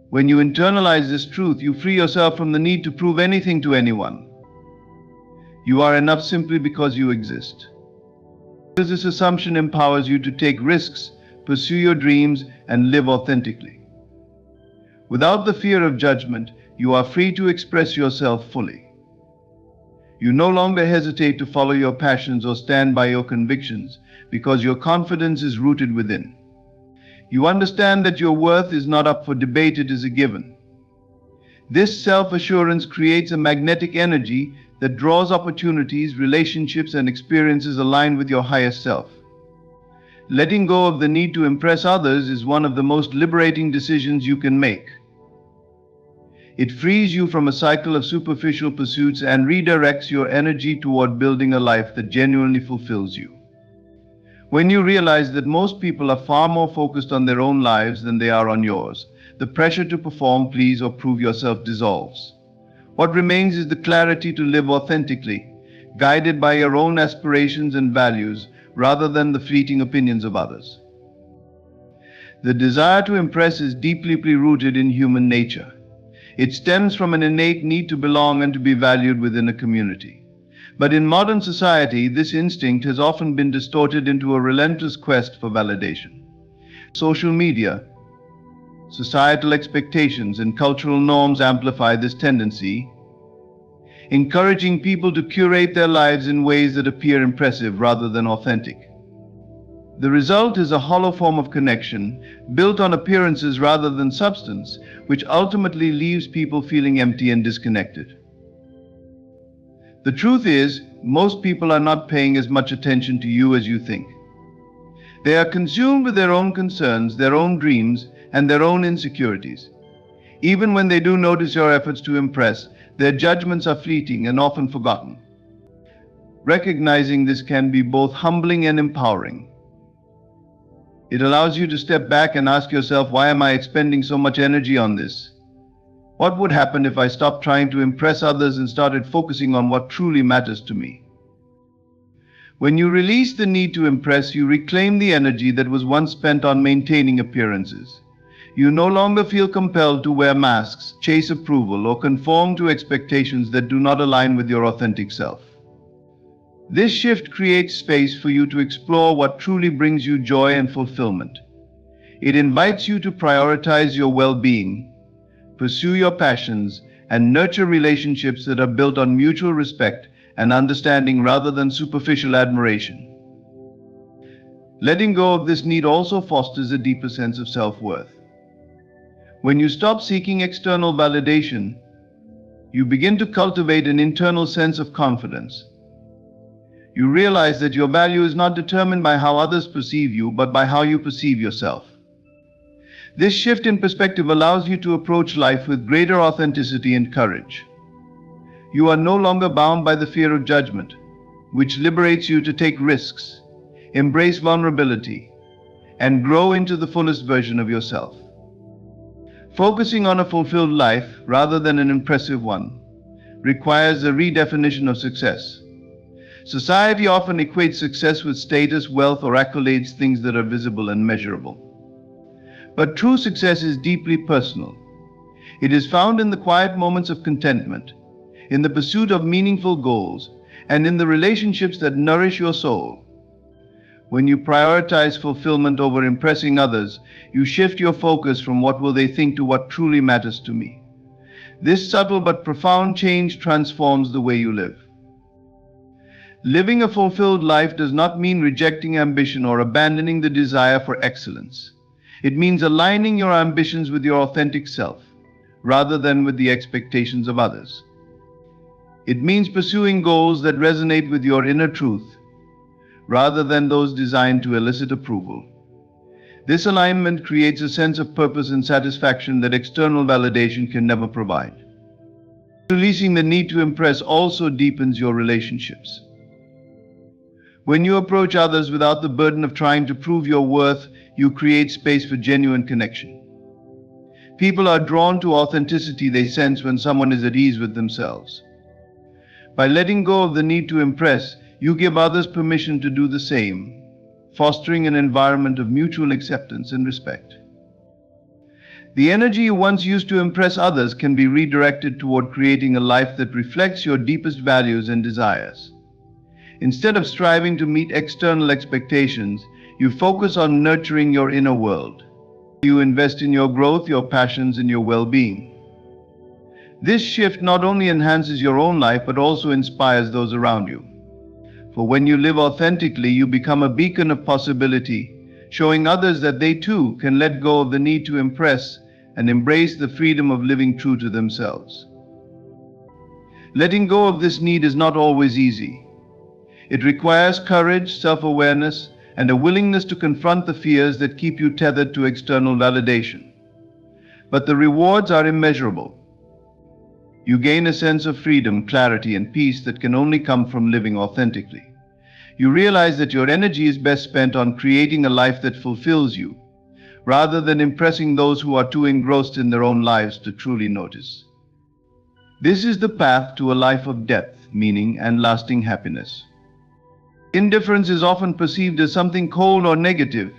When you internalize this truth, you free yourself from the need to prove anything to anyone. You are enough simply because you exist. This assumption empowers you to take risks, pursue your dreams, and live authentically. Without the fear of judgment, you are free to express yourself fully. You no longer hesitate to follow your passions or stand by your convictions because your confidence is rooted within. You understand that your worth is not up for debate, it is a given. This self-assurance creates a magnetic energy that draws opportunities, relationships, and experiences aligned with your highest self. Letting go of the need to impress others is one of the most liberating decisions you can make. It frees you from a cycle of superficial pursuits and redirects your energy toward building a life that genuinely fulfills you. When you realize that most people are far more focused on their own lives than they are on yours, the pressure to perform, please, or prove yourself dissolves. What remains is the clarity to live authentically, guided by your own aspirations and values, rather than the fleeting opinions of others. The desire to impress is deeply rooted in human nature. It stems from an innate need to belong and to be valued within a community. But in modern society, this instinct has often been distorted into a relentless quest for validation. Social media, societal expectations, and cultural norms amplify this tendency, encouraging people to curate their lives in ways that appear impressive rather than authentic. The result is a hollow form of connection, built on appearances rather than substance, which ultimately leaves people feeling empty and disconnected. The truth is, most people are not paying as much attention to you as you think. They are consumed with their own concerns, their own dreams, and their own insecurities. Even when they do notice your efforts to impress, their judgments are fleeting and often forgotten. Recognizing this can be both humbling and empowering. It allows you to step back and ask yourself, why am I expending so much energy on this? What would happen if I stopped trying to impress others and started focusing on what truly matters to me? When you release the need to impress, you reclaim the energy that was once spent on maintaining appearances. You no longer feel compelled to wear masks, chase approval, or conform to expectations that do not align with your authentic self. This shift creates space for you to explore what truly brings you joy and fulfillment. It invites you to prioritize your well-being, pursue your passions, and nurture relationships that are built on mutual respect and understanding rather than superficial admiration. Letting go of this need also fosters a deeper sense of self-worth. When you stop seeking external validation, you begin to cultivate an internal sense of confidence. You realize that your value is not determined by how others perceive you, but by how you perceive yourself. This shift in perspective allows you to approach life with greater authenticity and courage. You are no longer bound by the fear of judgment, which liberates you to take risks, embrace vulnerability, and grow into the fullest version of yourself. Focusing on a fulfilled life rather than an impressive one requires a redefinition of success. Society often equates success with status, wealth, or accolades, things that are visible and measurable. But true success is deeply personal. It is found in the quiet moments of contentment, in the pursuit of meaningful goals, and in the relationships that nourish your soul. When you prioritize fulfillment over impressing others, you shift your focus from what will they think to what truly matters to me. This subtle but profound change transforms the way you live. Living a fulfilled life does not mean rejecting ambition or abandoning the desire for excellence. It means aligning your ambitions with your authentic self, rather than with the expectations of others. It means pursuing goals that resonate with your inner truth, rather than those designed to elicit approval. This alignment creates a sense of purpose and satisfaction that external validation can never provide. Releasing the need to impress also deepens your relationships. When you approach others without the burden of trying to prove your worth, you create space for genuine connection. People are drawn to authenticity they sense when someone is at ease with themselves. By letting go of the need to impress, you give others permission to do the same, fostering an environment of mutual acceptance and respect. The energy you once used to impress others can be redirected toward creating a life that reflects your deepest values and desires. Instead of striving to meet external expectations, you focus on nurturing your inner world. You invest in your growth, your passions, and your well-being. This shift not only enhances your own life, but also inspires those around you. For when you live authentically, you become a beacon of possibility, showing others that they too can let go of the need to impress and embrace the freedom of living true to themselves. Letting go of this need is not always easy. It requires courage, self-awareness, and a willingness to confront the fears that keep you tethered to external validation. But the rewards are immeasurable. You gain a sense of freedom, clarity, and peace that can only come from living authentically. You realize that your energy is best spent on creating a life that fulfills you, rather than impressing those who are too engrossed in their own lives to truly notice. This is the path to a life of depth, meaning, and lasting happiness. Indifference is often perceived as something cold or negative,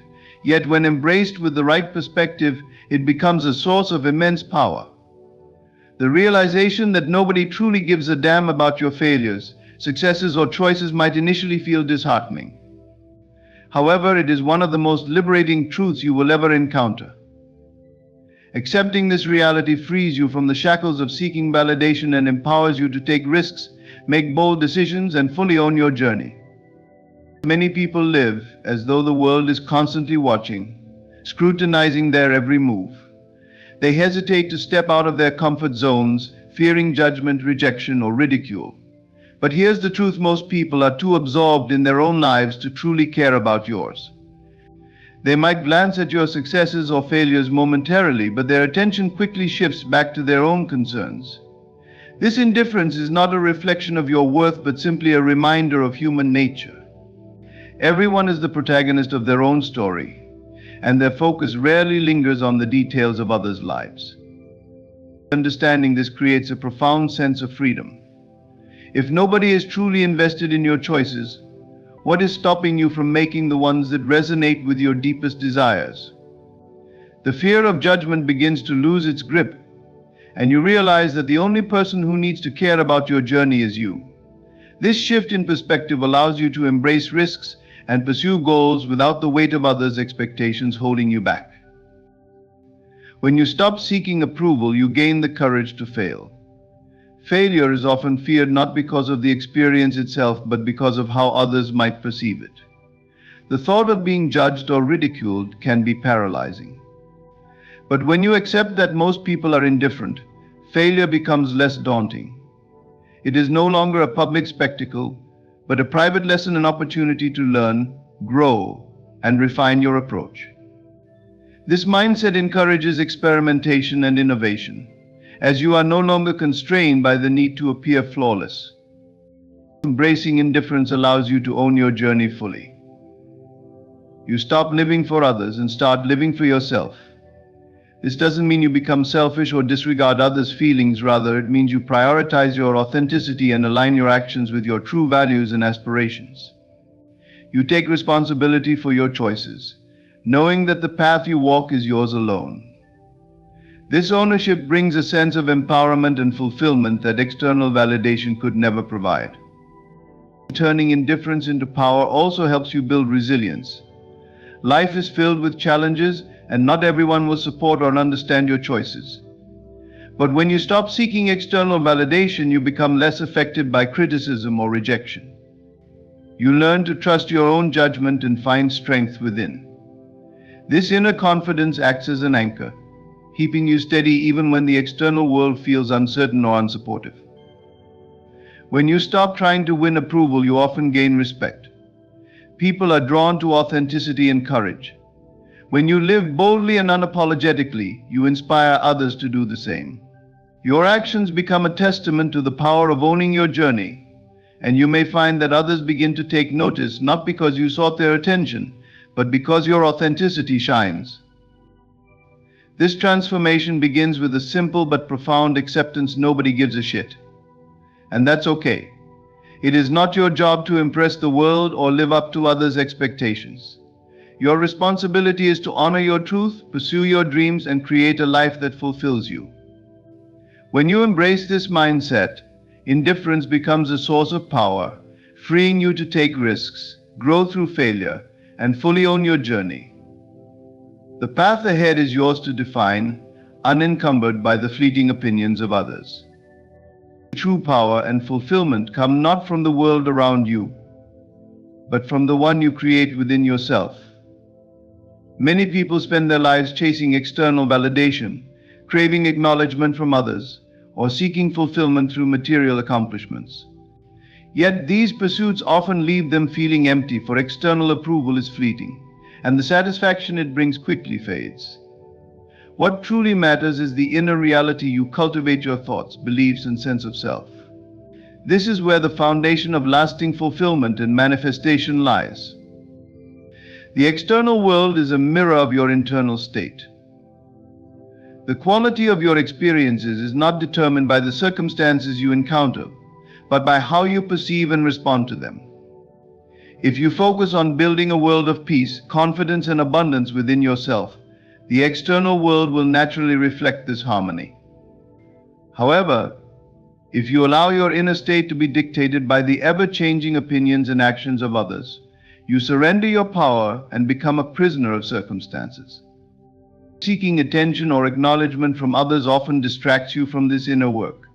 yet when embraced with the right perspective, it becomes a source of immense power. The realization that nobody truly gives a damn about your failures, successes, or choices might initially feel disheartening. However, it is one of the most liberating truths you will ever encounter. Accepting this reality frees you from the shackles of seeking validation and empowers you to take risks, make bold decisions, and fully own your journey. Many people live as though the world is constantly watching, scrutinizing their every move. They hesitate to step out of their comfort zones, fearing judgment, rejection, or ridicule. But here's the truth: most people are too absorbed in their own lives to truly care about yours. They might glance at your successes or failures momentarily, but their attention quickly shifts back to their own concerns. This indifference is not a reflection of your worth, but simply a reminder of human nature. Everyone is the protagonist of their own story, and their focus rarely lingers on the details of others' lives. Understanding this creates a profound sense of freedom. If nobody is truly invested in your choices, what is stopping you from making the ones that resonate with your deepest desires? The fear of judgment begins to lose its grip, and you realize that the only person who needs to care about your journey is you. This shift in perspective allows you to embrace risks and pursue goals without the weight of others' expectations holding you back. When you stop seeking approval, you gain the courage to fail. Failure is often feared not because of the experience itself, but because of how others might perceive it. The thought of being judged or ridiculed can be paralyzing. But when you accept that most people are indifferent, failure becomes less daunting. It is no longer a public spectacle, but a private lesson, an opportunity to learn, grow, and refine your approach. This mindset encourages experimentation and innovation, as you are no longer constrained by the need to appear flawless. Embracing indifference allows you to own your journey fully. You stop living for others and start living for yourself. This doesn't mean you become selfish or disregard others' feelings. Rather, it means you prioritize your authenticity and align your actions with your true values and aspirations. You take responsibility for your choices, knowing that the path you walk is yours alone. This ownership brings a sense of empowerment and fulfillment that external validation could never provide. Turning indifference into power also helps you build resilience. Life is filled with challenges, and not everyone will support or understand your choices. But when you stop seeking external validation, you become less affected by criticism or rejection. You learn to trust your own judgment and find strength within. This inner confidence acts as an anchor, keeping you steady even when the external world feels uncertain or unsupportive. When you stop trying to win approval, you often gain respect. People are drawn to authenticity and courage. When you live boldly and unapologetically, you inspire others to do the same. Your actions become a testament to the power of owning your journey, and you may find that others begin to take notice, not because you sought their attention, but because your authenticity shines. This transformation begins with a simple but profound acceptance: nobody gives a shit. And that's okay. It is not your job to impress the world or live up to others' expectations. Your responsibility is to honor your truth, pursue your dreams, and create a life that fulfills you. When you embrace this mindset, indifference becomes a source of power, freeing you to take risks, grow through failure, and fully own your journey. The path ahead is yours to define, unencumbered by the fleeting opinions of others. True power and fulfillment come not from the world around you, but from the one you create within yourself. Many people spend their lives chasing external validation, craving acknowledgement from others, or seeking fulfillment through material accomplishments. Yet these pursuits often leave them feeling empty, for external approval is fleeting, and the satisfaction it brings quickly fades. What truly matters is the inner reality you cultivate: your thoughts, beliefs, and sense of self. This is where the foundation of lasting fulfillment and manifestation lies. The external world is a mirror of your internal state. The quality of your experiences is not determined by the circumstances you encounter, but by how you perceive and respond to them. If you focus on building a world of peace, confidence, and abundance within yourself, the external world will naturally reflect this harmony. However, If you allow your inner state to be dictated by the ever-changing opinions and actions of others, you surrender your power and become a prisoner of circumstances. Seeking attention or acknowledgement from others often distracts you from this inner work.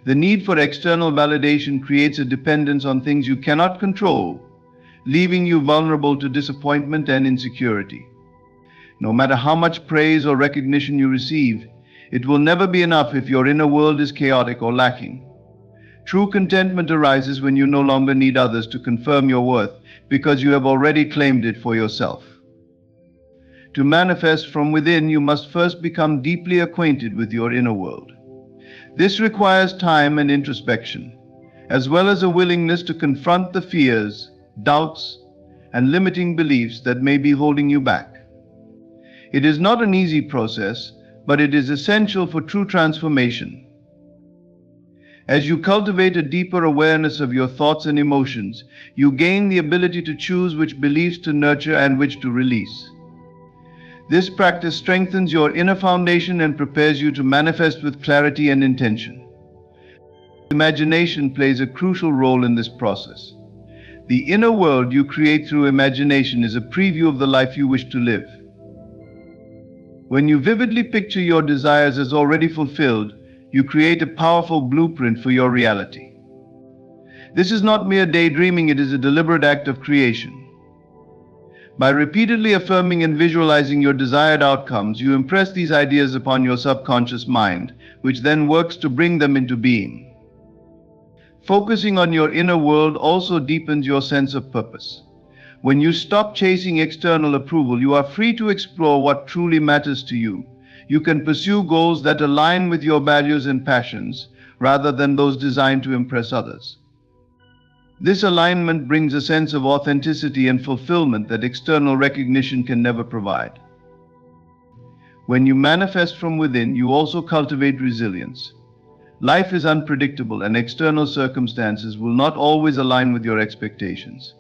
The need for external validation creates a dependence on things you cannot control, leaving you vulnerable to disappointment and insecurity. No matter how much praise or recognition you receive, it will never be enough if your inner world is chaotic or lacking. True contentment arises when you no longer need others to confirm your worth because you have already claimed it for yourself. To manifest from within, you must first become deeply acquainted with your inner world. This requires time and introspection, as well as a willingness to confront the fears, doubts, and limiting beliefs that may be holding you back. It is not an easy process, but it is essential for true transformation. As you cultivate a deeper awareness of your thoughts and emotions, you gain the ability to choose which beliefs to nurture and which to release. This practice strengthens your inner foundation and prepares you to manifest with clarity and intention. Imagination plays a crucial role in this process. The inner world you create through imagination is a preview of the life you wish to live. When you vividly picture your desires as already fulfilled, you create a powerful blueprint for your reality. This is not mere daydreaming, it is a deliberate act of creation. By repeatedly affirming and visualizing your desired outcomes, you impress these ideas upon your subconscious mind, which then works to bring them into being. Focusing on your inner world also deepens your sense of purpose. When you stop chasing external approval, you are free to explore what truly matters to you. You can pursue goals that align with your values and passions, rather than those designed to impress others. This alignment brings a sense of authenticity and fulfillment that external recognition can never provide. When you manifest from within, you also cultivate resilience. Life is unpredictable, and external circumstances will not always align with your expectations.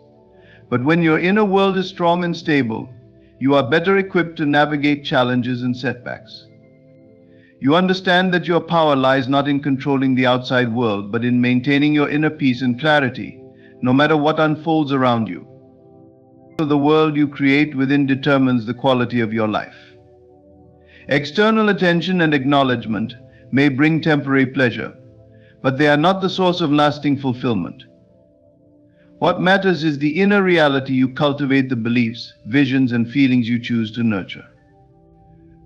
But when your inner world is strong and stable, you are better equipped to navigate challenges and setbacks. You understand that your power lies not in controlling the outside world, but in maintaining your inner peace and clarity, no matter what unfolds around you. The world you create within determines the quality of your life. External attention and acknowledgement may bring temporary pleasure, but they are not the source of lasting fulfillment. What matters is the inner reality you cultivate, the beliefs, visions, and feelings you choose to nurture.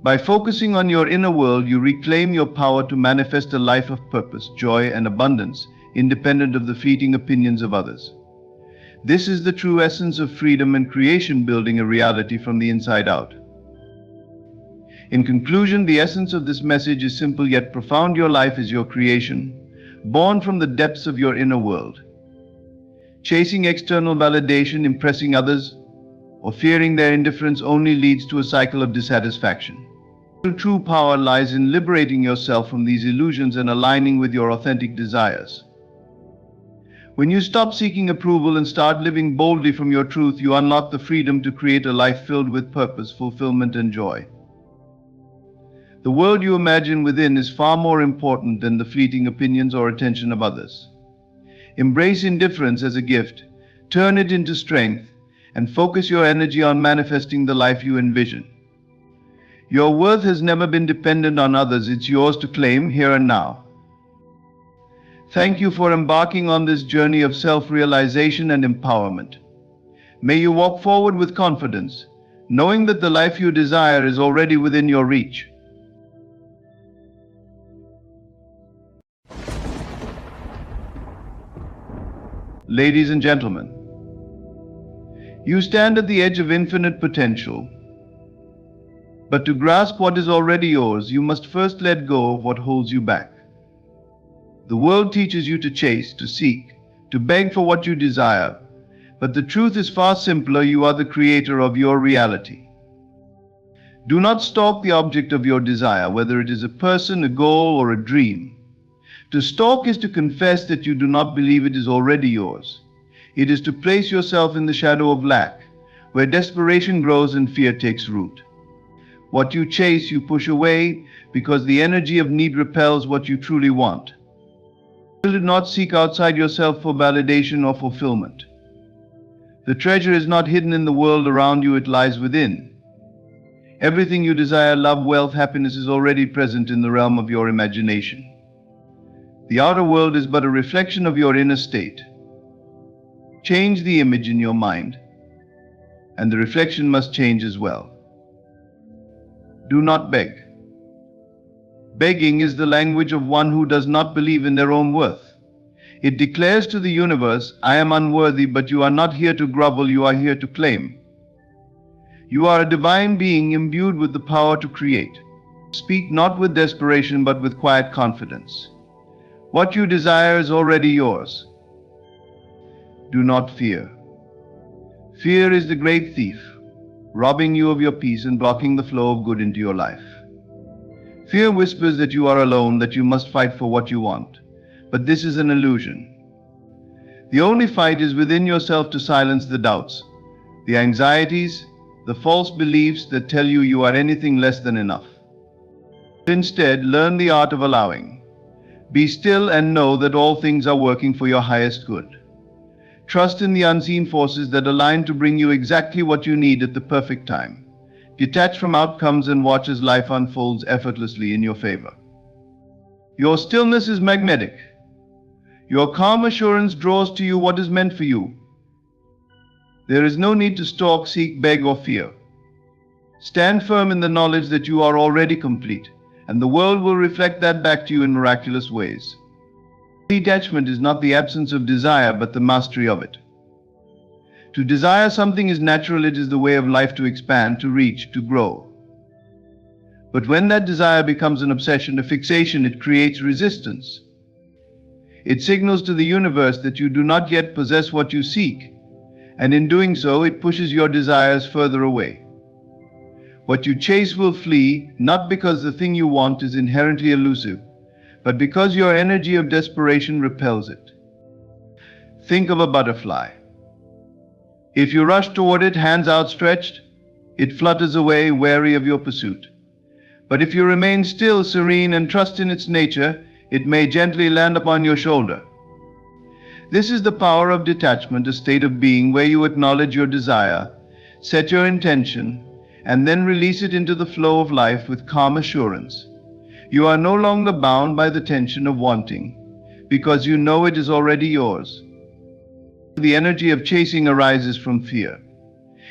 By focusing on your inner world, you reclaim your power to manifest a life of purpose, joy, and abundance, independent of the fleeting opinions of others. This is the true essence of freedom and creation, building a reality from the inside out. In conclusion, the essence of this message is simple yet profound. Your life is your creation, born from the depths of your inner world. Chasing external validation, impressing others, or fearing their indifference only leads to a cycle of dissatisfaction. True power lies in liberating yourself from these illusions and aligning with your authentic desires. When you stop seeking approval and start living boldly from your truth, you unlock the freedom to create a life filled with purpose, fulfillment, and joy. The world you imagine within is far more important than the fleeting opinions or attention of others. Embrace indifference as a gift, turn it into strength, and focus your energy on manifesting the life you envision. Your worth has never been dependent on others, it's yours to claim here and now. Thank you for embarking on this journey of self-realization and empowerment. May you walk forward with confidence, knowing that the life you desire is already within your reach. Ladies and gentlemen, you stand at the edge of infinite potential. But to grasp what is already yours, you must first let go of what holds you back. The world teaches you to chase, to seek, to beg for what you desire. But the truth is far simpler. You are the creator of your reality. Do not stalk the object of your desire, whether it is a person, a goal, or a dream. To stalk is to confess that you do not believe it is already yours. It is to place yourself in the shadow of lack, where desperation grows and fear takes root. What you chase, you push away, because the energy of need repels what you truly want. Do not seek outside yourself for validation or fulfillment. The treasure is not hidden in the world around you, it lies within. Everything you desire, love, wealth, happiness, is already present in the realm of your imagination. The outer world is but a reflection of your inner state. Change the image in your mind, and the reflection must change as well. Do not beg. Begging is the language of one who does not believe in their own worth. It declares to the universe, I am unworthy, but you are not here to grovel, you are here to claim. You are a divine being imbued with the power to create. Speak not with desperation, but with quiet confidence. What you desire is already yours. Do not fear. Fear is the great thief, robbing you of your peace and blocking the flow of good into your life. Fear whispers that you are alone, that you must fight for what you want. But this is an illusion. The only fight is within yourself to silence the doubts, the anxieties, the false beliefs that tell you you are anything less than enough. Instead, learn the art of allowing. Be still and know that all things are working for your highest good. Trust in the unseen forces that align to bring you exactly what you need at the perfect time. Detach from outcomes and watch as life unfolds effortlessly in your favor. Your stillness is magnetic. Your calm assurance draws to you what is meant for you. There is no need to stalk, seek, beg, or fear. Stand firm in the knowledge that you are already complete, and the world will reflect that back to you in miraculous ways. Detachment is not the absence of desire, but the mastery of it. To desire something is natural, it is the way of life to expand, to reach, to grow. But when that desire becomes an obsession, a fixation, it creates resistance. It signals to the universe that you do not yet possess what you seek, and in doing so, it pushes your desires further away. What you chase will flee, not because the thing you want is inherently elusive, but because your energy of desperation repels it. Think of a butterfly. If you rush toward it, hands outstretched, it flutters away, wary of your pursuit. But if you remain still, serene, and trust in its nature, it may gently land upon your shoulder. This is the power of detachment, a state of being where you acknowledge your desire, set your intention, and then release it into the flow of life with calm assurance. You are no longer bound by the tension of wanting, because you know it is already yours. The energy of chasing arises from fear.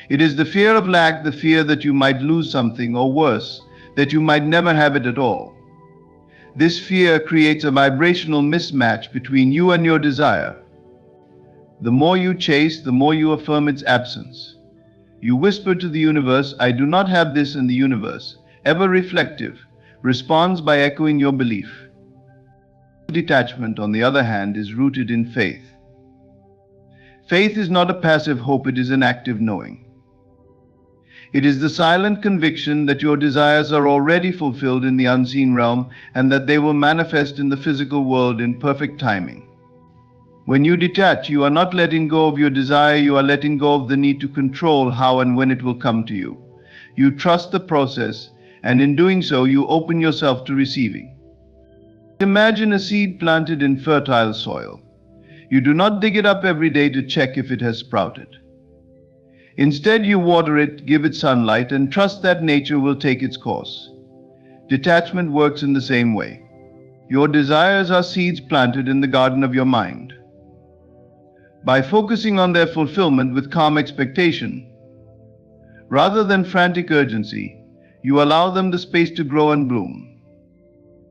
It is the fear of lack, the fear that you might lose something, or worse, that you might never have it at all. This fear creates a vibrational mismatch between you and your desire. The more you chase, the more you affirm its absence. You whisper to the universe, I do not have this, and the universe, ever reflective, responds by echoing your belief. Detachment, on the other hand, is rooted in faith. Faith is not a passive hope, it is an active knowing. It is the silent conviction that your desires are already fulfilled in the unseen realm and that they will manifest in the physical world in perfect timing. When you detach, you are not letting go of your desire, you are letting go of the need to control how and when it will come to you. You trust the process, and in doing so, you open yourself to receiving. Imagine a seed planted in fertile soil. You do not dig it up every day to check if it has sprouted. Instead, you water it, give it sunlight, and trust that nature will take its course. Detachment works in the same way. Your desires are seeds planted in the garden of your mind. By focusing on their fulfillment with calm expectation, rather than frantic urgency, you allow them the space to grow and bloom.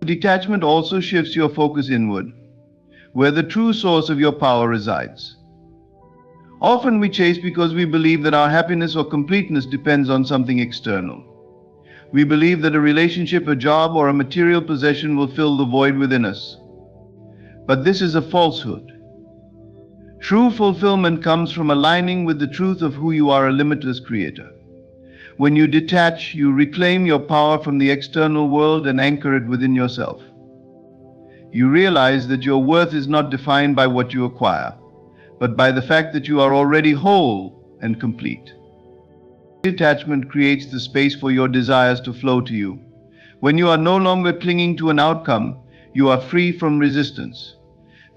Detachment also shifts your focus inward, where the true source of your power resides. Often we chase because we believe that our happiness or completeness depends on something external. We believe that a relationship, a job, or a material possession will fill the void within us. But this is a falsehood. True fulfillment comes from aligning with the truth of who you are, a limitless creator. When you detach, you reclaim your power from the external world and anchor it within yourself. You realize that your worth is not defined by what you acquire, but by the fact that you are already whole and complete. Detachment creates the space for your desires to flow to you. When you are no longer clinging to an outcome, you are free from resistance.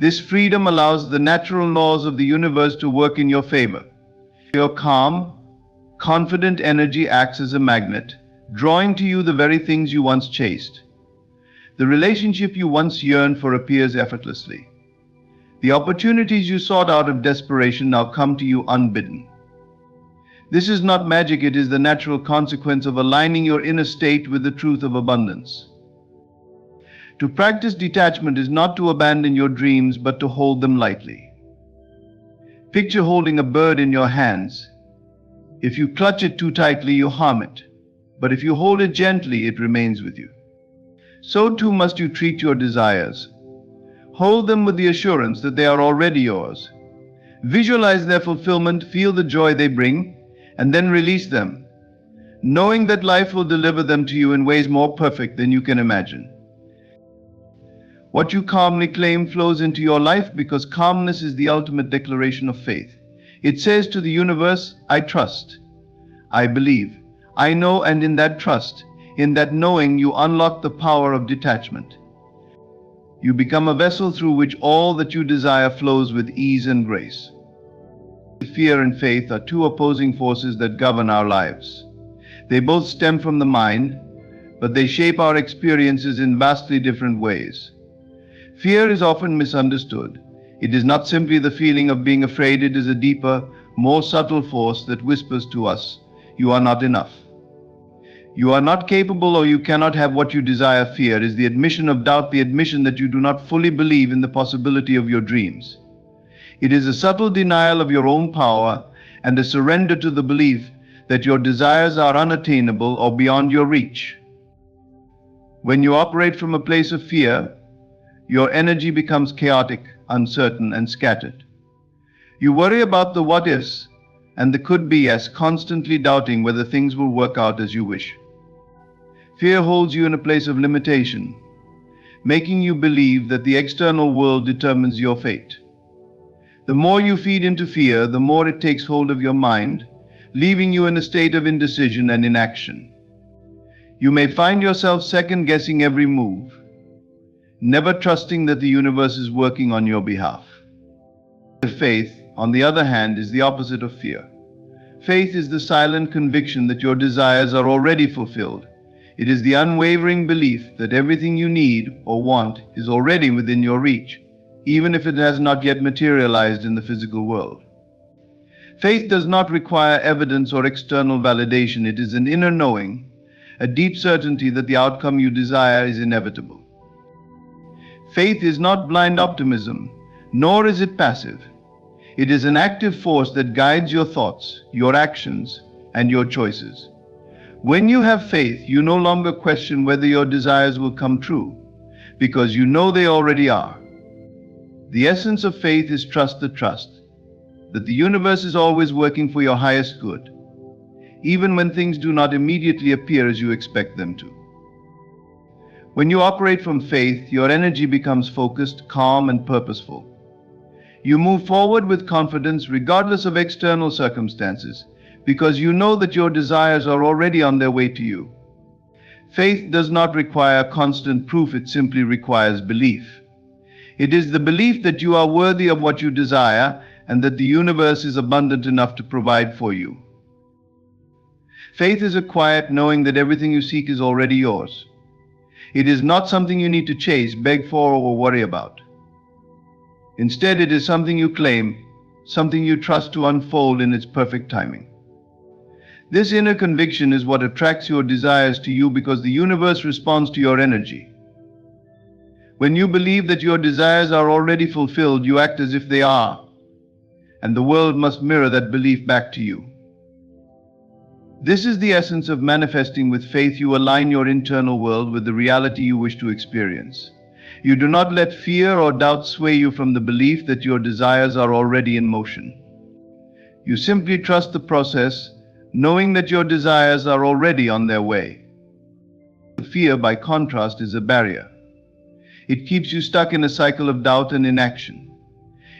This freedom allows the natural laws of the universe to work in your favor. Your calm, confident energy acts as a magnet, drawing to you the very things you once chased. The relationship you once yearned for appears effortlessly. The opportunities you sought out of desperation now come to you unbidden. This is not magic, it is the natural consequence of aligning your inner state with the truth of abundance. To practice detachment is not to abandon your dreams, but to hold them lightly. Picture holding a bird in your hands. If you clutch it too tightly, you harm it. But if you hold it gently, it remains with you. So too must you treat your desires. Hold them with the assurance that they are already yours. Visualize their fulfillment, feel the joy they bring, and then release them, knowing that life will deliver them to you in ways more perfect than you can imagine. What you calmly claim flows into your life because calmness is the ultimate declaration of faith. It says to the universe, I trust, I believe, I know, and in that trust, in that knowing, you unlock the power of detachment. You become a vessel through which all that you desire flows with ease and grace. Fear and faith are two opposing forces that govern our lives. They both stem from the mind, but they shape our experiences in vastly different ways. Fear is often misunderstood. It is not simply the feeling of being afraid, it is a deeper, more subtle force that whispers to us, you are not enough. You are not capable, or you cannot have what you desire. Fear is the admission of doubt, the admission that you do not fully believe in the possibility of your dreams. It is a subtle denial of your own power and a surrender to the belief that your desires are unattainable or beyond your reach. When you operate from a place of fear, your energy becomes chaotic, uncertain, and scattered. You worry about the what-ifs and the could-be-yes, constantly doubting whether things will work out as you wish. Fear holds you in a place of limitation, making you believe that the external world determines your fate. The more you feed into fear, the more it takes hold of your mind, leaving you in a state of indecision and inaction. You may find yourself second-guessing every move, never trusting that the universe is working on your behalf. Faith, on the other hand, is the opposite of fear. Faith is the silent conviction that your desires are already fulfilled. It is the unwavering belief that everything you need or want is already within your reach, even if it has not yet materialized in the physical world. Faith does not require evidence or external validation. It is an inner knowing, a deep certainty that the outcome you desire is inevitable. Faith is not blind optimism, nor is it passive. It is an active force that guides your thoughts, your actions, and your choices. When you have faith, you no longer question whether your desires will come true, because you know they already are. The essence of faith is trust that the universe is always working for your highest good, even when things do not immediately appear as you expect them to. When you operate from faith, your energy becomes focused, calm, and purposeful. You move forward with confidence regardless of external circumstances, because you know that your desires are already on their way to you. Faith does not require constant proof, it simply requires belief. It is the belief that you are worthy of what you desire and that the universe is abundant enough to provide for you. Faith is a quiet knowing that everything you seek is already yours. It is not something you need to chase, beg for, or worry about. Instead, it is something you claim, something you trust to unfold in its perfect timing. This inner conviction is what attracts your desires to you, because the universe responds to your energy. When you believe that your desires are already fulfilled, you act as if they are, and the world must mirror that belief back to you. This is the essence of manifesting with faith. You align your internal world with the reality you wish to experience. You do not let fear or doubt sway you from the belief that your desires are already in motion. You simply trust the process, knowing that your desires are already on their way. Fear, by contrast, is a barrier. It keeps you stuck in a cycle of doubt and inaction.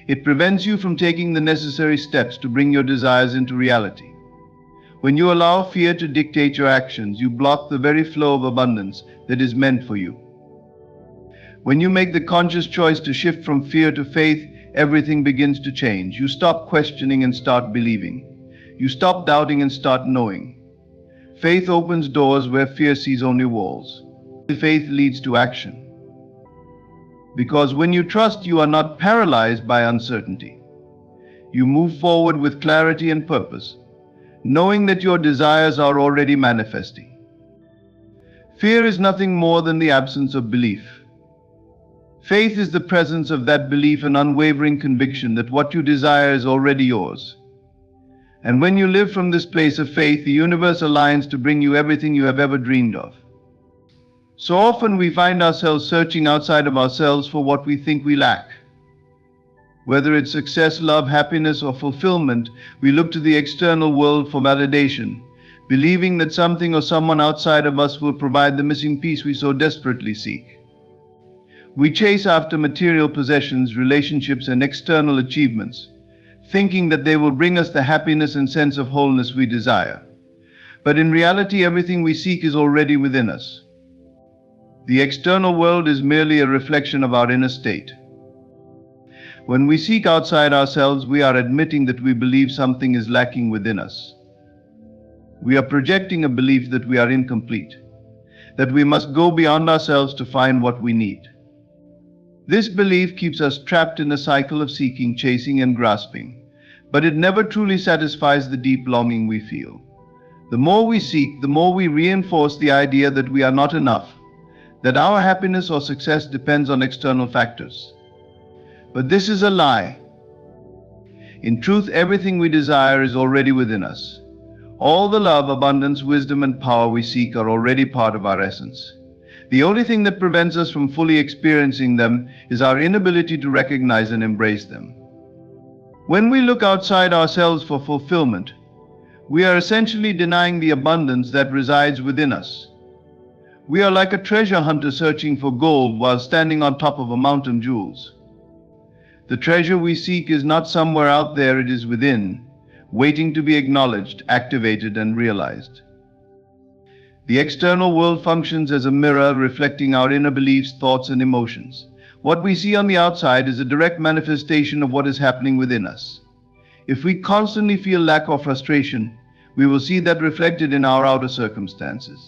It prevents you from taking the necessary steps to bring your desires into reality. When you allow fear to dictate your actions, you block the very flow of abundance that is meant for you. When you make the conscious choice to shift from fear to faith, everything begins to change. You stop questioning and start believing. You stop doubting and start knowing. Faith opens doors where fear sees only walls. Faith leads to action. Because when you trust, you are not paralyzed by uncertainty. You move forward with clarity and purpose, knowing that your desires are already manifesting. Fear is nothing more than the absence of belief. Faith is the presence of that belief and unwavering conviction that what you desire is already yours. And when you live from this place of faith, the universe aligns to bring you everything you have ever dreamed of. So often we find ourselves searching outside of ourselves for what we think we lack. Whether it's success, love, happiness, or fulfillment, we look to the external world for validation, believing that something or someone outside of us will provide the missing piece we so desperately seek. We chase after material possessions, relationships, and external achievements, thinking that they will bring us the happiness and sense of wholeness we desire. But in reality, everything we seek is already within us. The external world is merely a reflection of our inner state. When we seek outside ourselves, we are admitting that we believe something is lacking within us. We are projecting a belief that we are incomplete, that we must go beyond ourselves to find what we need. This belief keeps us trapped in a cycle of seeking, chasing, and grasping, but it never truly satisfies the deep longing we feel. The more we seek, the more we reinforce the idea that we are not enough, that our happiness or success depends on external factors. But this is a lie. In truth, everything we desire is already within us. All the love, abundance, wisdom, and power we seek are already part of our essence. The only thing that prevents us from fully experiencing them is our inability to recognize and embrace them. When we look outside ourselves for fulfillment, we are essentially denying the abundance that resides within us. We are like a treasure hunter searching for gold while standing on top of a mountain of jewels. The treasure we seek is not somewhere out there, it is within, waiting to be acknowledged, activated, and realized. The external world functions as a mirror reflecting our inner beliefs, thoughts, and emotions. What we see on the outside is a direct manifestation of what is happening within us. If we constantly feel lack or frustration, we will see that reflected in our outer circumstances.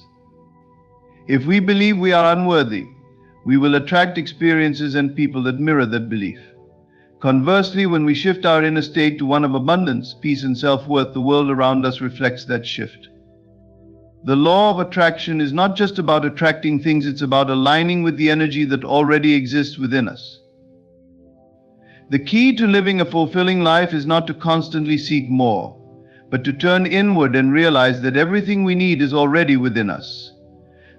If we believe we are unworthy, we will attract experiences and people that mirror that belief. Conversely, when we shift our inner state to one of abundance, peace, and self-worth, the world around us reflects that shift. The law of attraction is not just about attracting things, it's about aligning with the energy that already exists within us. The key to living a fulfilling life is not to constantly seek more, but to turn inward and realize that everything we need is already within us.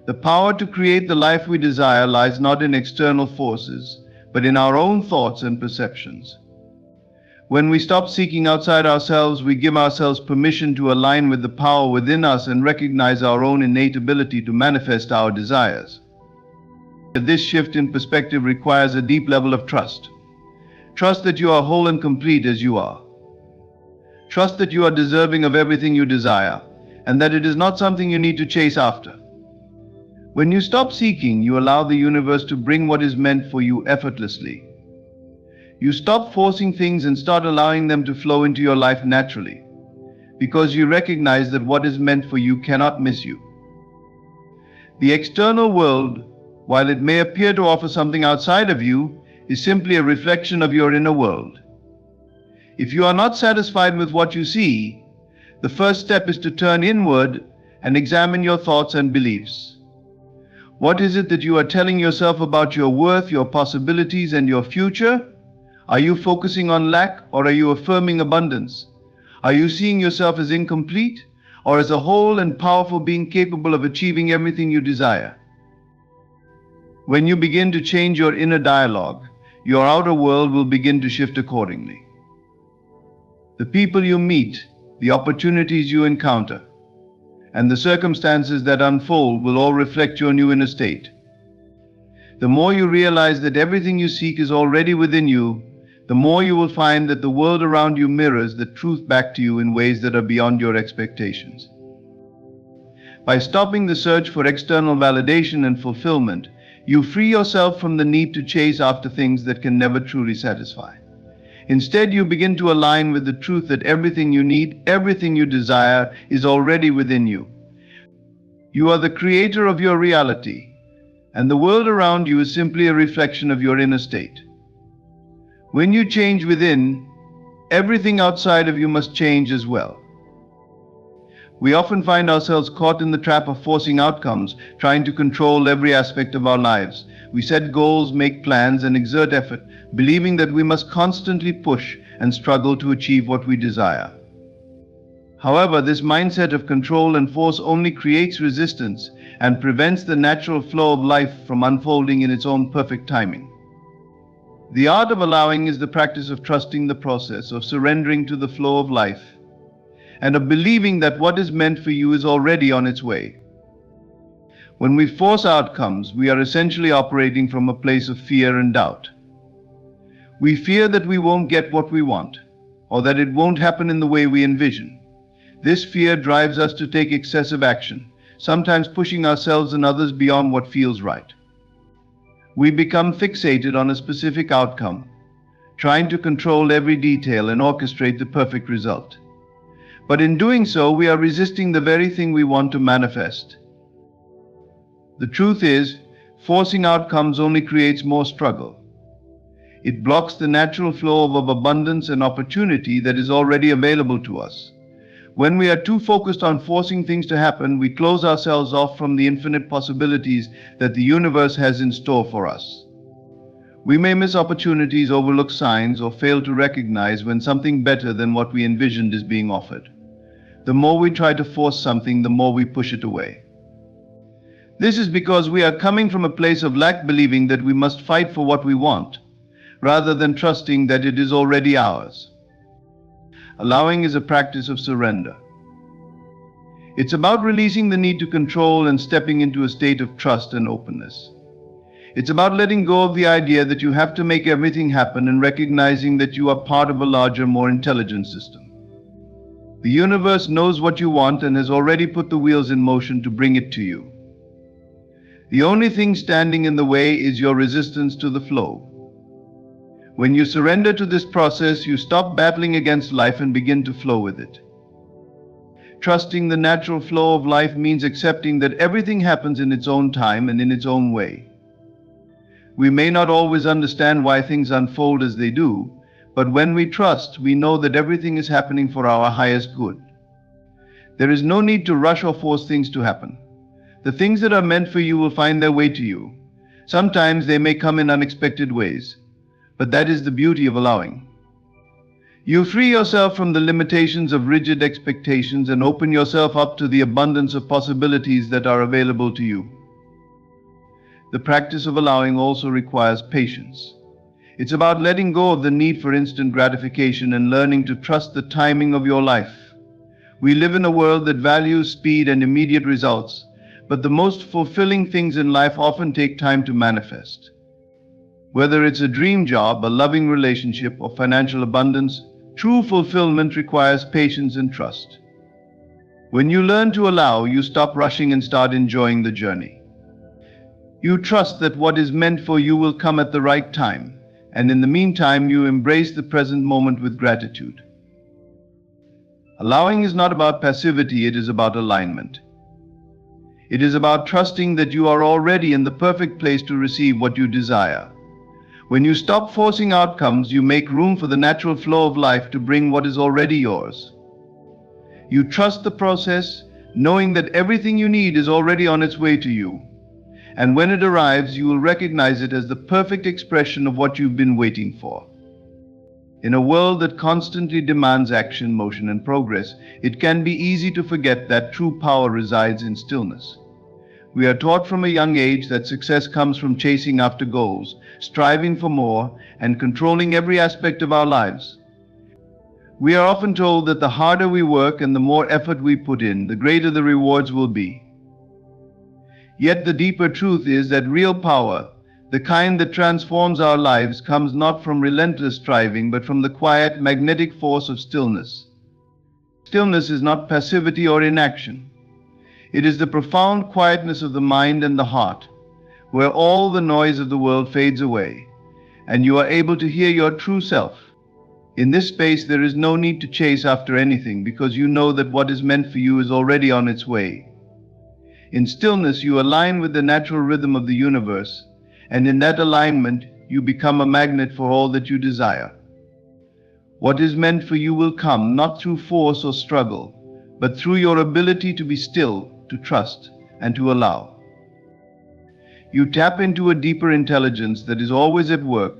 The power to create the life we desire lies not in external forces, but in our own thoughts and perceptions. When we stop seeking outside ourselves, we give ourselves permission to align with the power within us and recognize our own innate ability to manifest our desires. This shift in perspective requires a deep level of trust. Trust that you are whole and complete as you are. Trust that you are deserving of everything you desire, and that it is not something you need to chase after. When you stop seeking, you allow the universe to bring what is meant for you effortlessly. You stop forcing things and start allowing them to flow into your life naturally, because you recognize that what is meant for you cannot miss you. The external world, while it may appear to offer something outside of you, is simply a reflection of your inner world. If you are not satisfied with what you see, the first step is to turn inward and examine your thoughts and beliefs. What is it that you are telling yourself about your worth, your possibilities, and your future? Are you focusing on lack, or are you affirming abundance? Are you seeing yourself as incomplete, or as a whole and powerful being capable of achieving everything you desire? When you begin to change your inner dialogue, your outer world will begin to shift accordingly. The people you meet, the opportunities you encounter, and the circumstances that unfold will all reflect your new inner state. The more you realize that everything you seek is already within you, the more you will find that the world around you mirrors the truth back to you in ways that are beyond your expectations. By stopping the search for external validation and fulfillment, You free yourself from the need to chase after things that can never truly satisfy. Instead, you begin to align with the truth that everything you need, everything you desire, is already within you. You are the creator of your reality, and the world around you is simply a reflection of your inner state. When you change within, everything outside of you must change as well. We often find ourselves caught in the trap of forcing outcomes, trying to control every aspect of our lives. We set goals, make plans, and exert effort, believing that we must constantly push and struggle to achieve what we desire. However, this mindset of control and force only creates resistance and prevents the natural flow of life from unfolding in its own perfect timing. The art of allowing is the practice of trusting the process, of surrendering to the flow of life, and of believing that what is meant for you is already on its way. When we force outcomes, we are essentially operating from a place of fear and doubt. We fear that we won't get what we want, or that it won't happen in the way we envision. This fear drives us to take excessive action, sometimes pushing ourselves and others beyond what feels right. We become fixated on a specific outcome, trying to control every detail and orchestrate the perfect result. But in doing so, we are resisting the very thing we want to manifest. The truth is, forcing outcomes only creates more struggle. It blocks the natural flow of abundance and opportunity that is already available to us. When we are too focused on forcing things to happen, we close ourselves off from the infinite possibilities that the universe has in store for us. We may miss opportunities, overlook signs, or fail to recognize when something better than what we envisioned is being offered. The more we try to force something, the more we push it away. This is because we are coming from a place of lack, believing that we must fight for what we want, rather than trusting that it is already ours. Allowing is a practice of surrender. It's about releasing the need to control and stepping into a state of trust and openness. It's about letting go of the idea that you have to make everything happen and recognizing that you are part of a larger, more intelligent system. The universe knows what you want and has already put the wheels in motion to bring it to you. The only thing standing in the way is your resistance to the flow. When you surrender to this process, you stop battling against life and begin to flow with it. Trusting the natural flow of life means accepting that everything happens in its own time and in its own way. We may not always understand why things unfold as they do, but when we trust, we know that everything is happening for our highest good. There is no need to rush or force things to happen. The things that are meant for you will find their way to you. Sometimes they may come in unexpected ways, but that is the beauty of allowing. You free yourself from the limitations of rigid expectations and open yourself up to the abundance of possibilities that are available to you. The practice of allowing also requires patience. It's about letting go of the need for instant gratification and learning to trust the timing of your life. We live in a world that values speed and immediate results, but the most fulfilling things in life often take time to manifest. Whether it's a dream job, a loving relationship, or financial abundance, true fulfillment requires patience and trust. When you learn to allow, you stop rushing and start enjoying the journey. You trust that what is meant for you will come at the right time, and in the meantime, you embrace the present moment with gratitude. Allowing is not about passivity, it is about alignment. It is about trusting that you are already in the perfect place to receive what you desire. When you stop forcing outcomes, you make room for the natural flow of life to bring what is already yours. You trust the process, knowing that everything you need is already on its way to you. And when it arrives, you will recognize it as the perfect expression of what you've been waiting for. In a world that constantly demands action, motion, and progress, it can be easy to forget that true power resides in stillness. We are taught from a young age that success comes from chasing after goals, striving for more, and controlling every aspect of our lives. We are often told that the harder we work and the more effort we put in, the greater the rewards will be. Yet the deeper truth is that real power, the kind that transforms our lives, comes not from relentless striving, but from the quiet, magnetic force of stillness. Stillness is not passivity or inaction. It is the profound quietness of the mind and the heart. where all the noise of the world fades away, and you are able to hear your true self. In this space, there is no need to chase after anything because you know that what is meant for you is already on its way. In stillness, you align with the natural rhythm of the universe, and in that alignment, you become a magnet for all that you desire. What is meant for you will come not through force or struggle, but through your ability to be still, to trust, and to allow. You tap into a deeper intelligence that is always at work,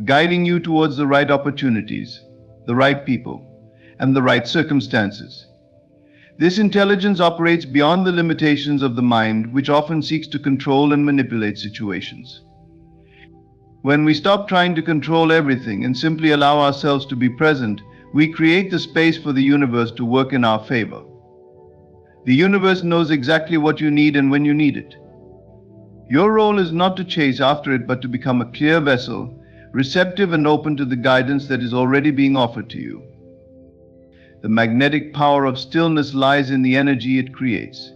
guiding you towards the right opportunities, the right people, and the right circumstances. This intelligence operates beyond the limitations of the mind, which often seeks to control and manipulate situations. When we stop trying to control everything and simply allow ourselves to be present, we create the space for the universe to work in our favor. The universe knows exactly what you need and when you need it. Your role is not to chase after it, but to become a clear vessel, receptive and open to the guidance that is already being offered to you. The magnetic power of stillness lies in the energy it creates.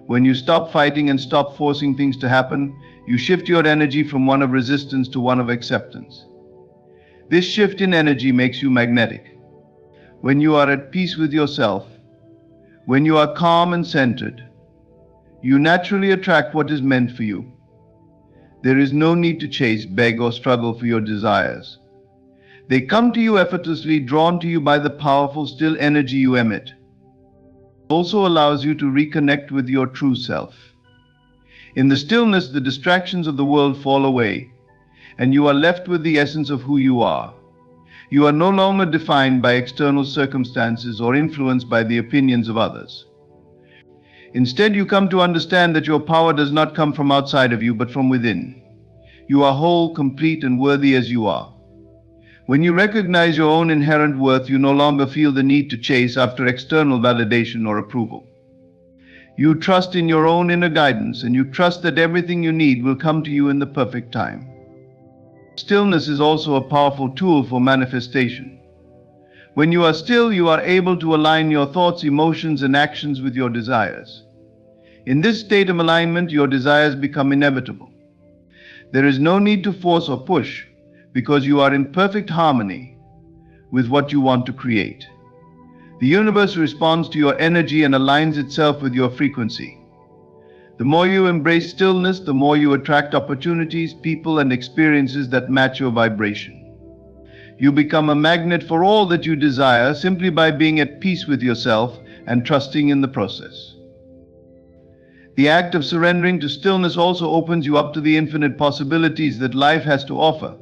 When you stop fighting and stop forcing things to happen, you shift your energy from one of resistance to one of acceptance. This shift in energy makes you magnetic. When you are at peace with yourself, when you are calm and centered, you naturally attract what is meant for you. There is no need to chase, beg, or struggle for your desires. They come to you effortlessly, drawn to you by the powerful, still energy you emit. It also allows you to reconnect with your true self. In the stillness, the distractions of the world fall away, and you are left with the essence of who you are. You are no longer defined by external circumstances or influenced by the opinions of others. Instead, you come to understand that your power does not come from outside of you, but from within. You are whole, complete, and worthy as you are. When you recognize your own inherent worth, you no longer feel the need to chase after external validation or approval. You trust in your own inner guidance, and you trust that everything you need will come to you in the perfect time. Stillness is also a powerful tool for manifestation. When you are still, you are able to align your thoughts, emotions, and actions with your desires. In this state of alignment, your desires become inevitable. There is no need to force or push, because you are in perfect harmony with what you want to create. The universe responds to your energy and aligns itself with your frequency. The more you embrace stillness, the more you attract opportunities, people, and experiences that match your vibration. You become a magnet for all that you desire simply by being at peace with yourself and trusting in the process. The act of surrendering to stillness also opens you up to the infinite possibilities that life has to offer.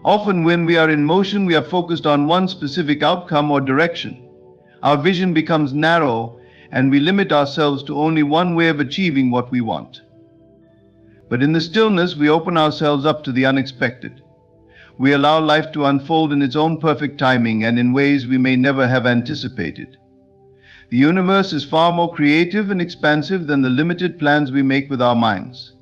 Often when we are in motion, we are focused on one specific outcome or direction. Our vision becomes narrow, and we limit ourselves to only one way of achieving what we want. But in the stillness, we open ourselves up to the unexpected. We allow life to unfold in its own perfect timing and in ways we may never have anticipated. The universe is far more creative and expansive than the limited plans we make with our minds.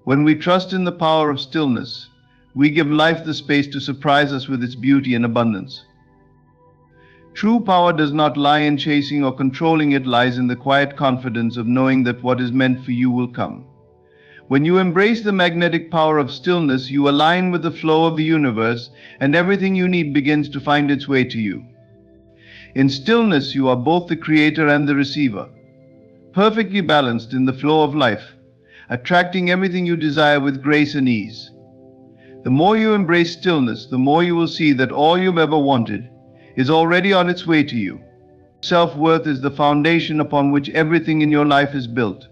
When we trust in the power of stillness, we give life the space to surprise us with its beauty and abundance. True power does not lie in chasing or controlling, it lies in the quiet confidence of knowing that what is meant for you will come. When you embrace the magnetic power of stillness, you align with the flow of the universe, and everything you need begins to find its way to you. In stillness, you are both the creator and the receiver, perfectly balanced in the flow of life, attracting everything you desire with grace and ease. The more you embrace stillness, the more you will see that all you've ever wanted is already on its way to you. Self-worth is the foundation upon which everything in your life is built.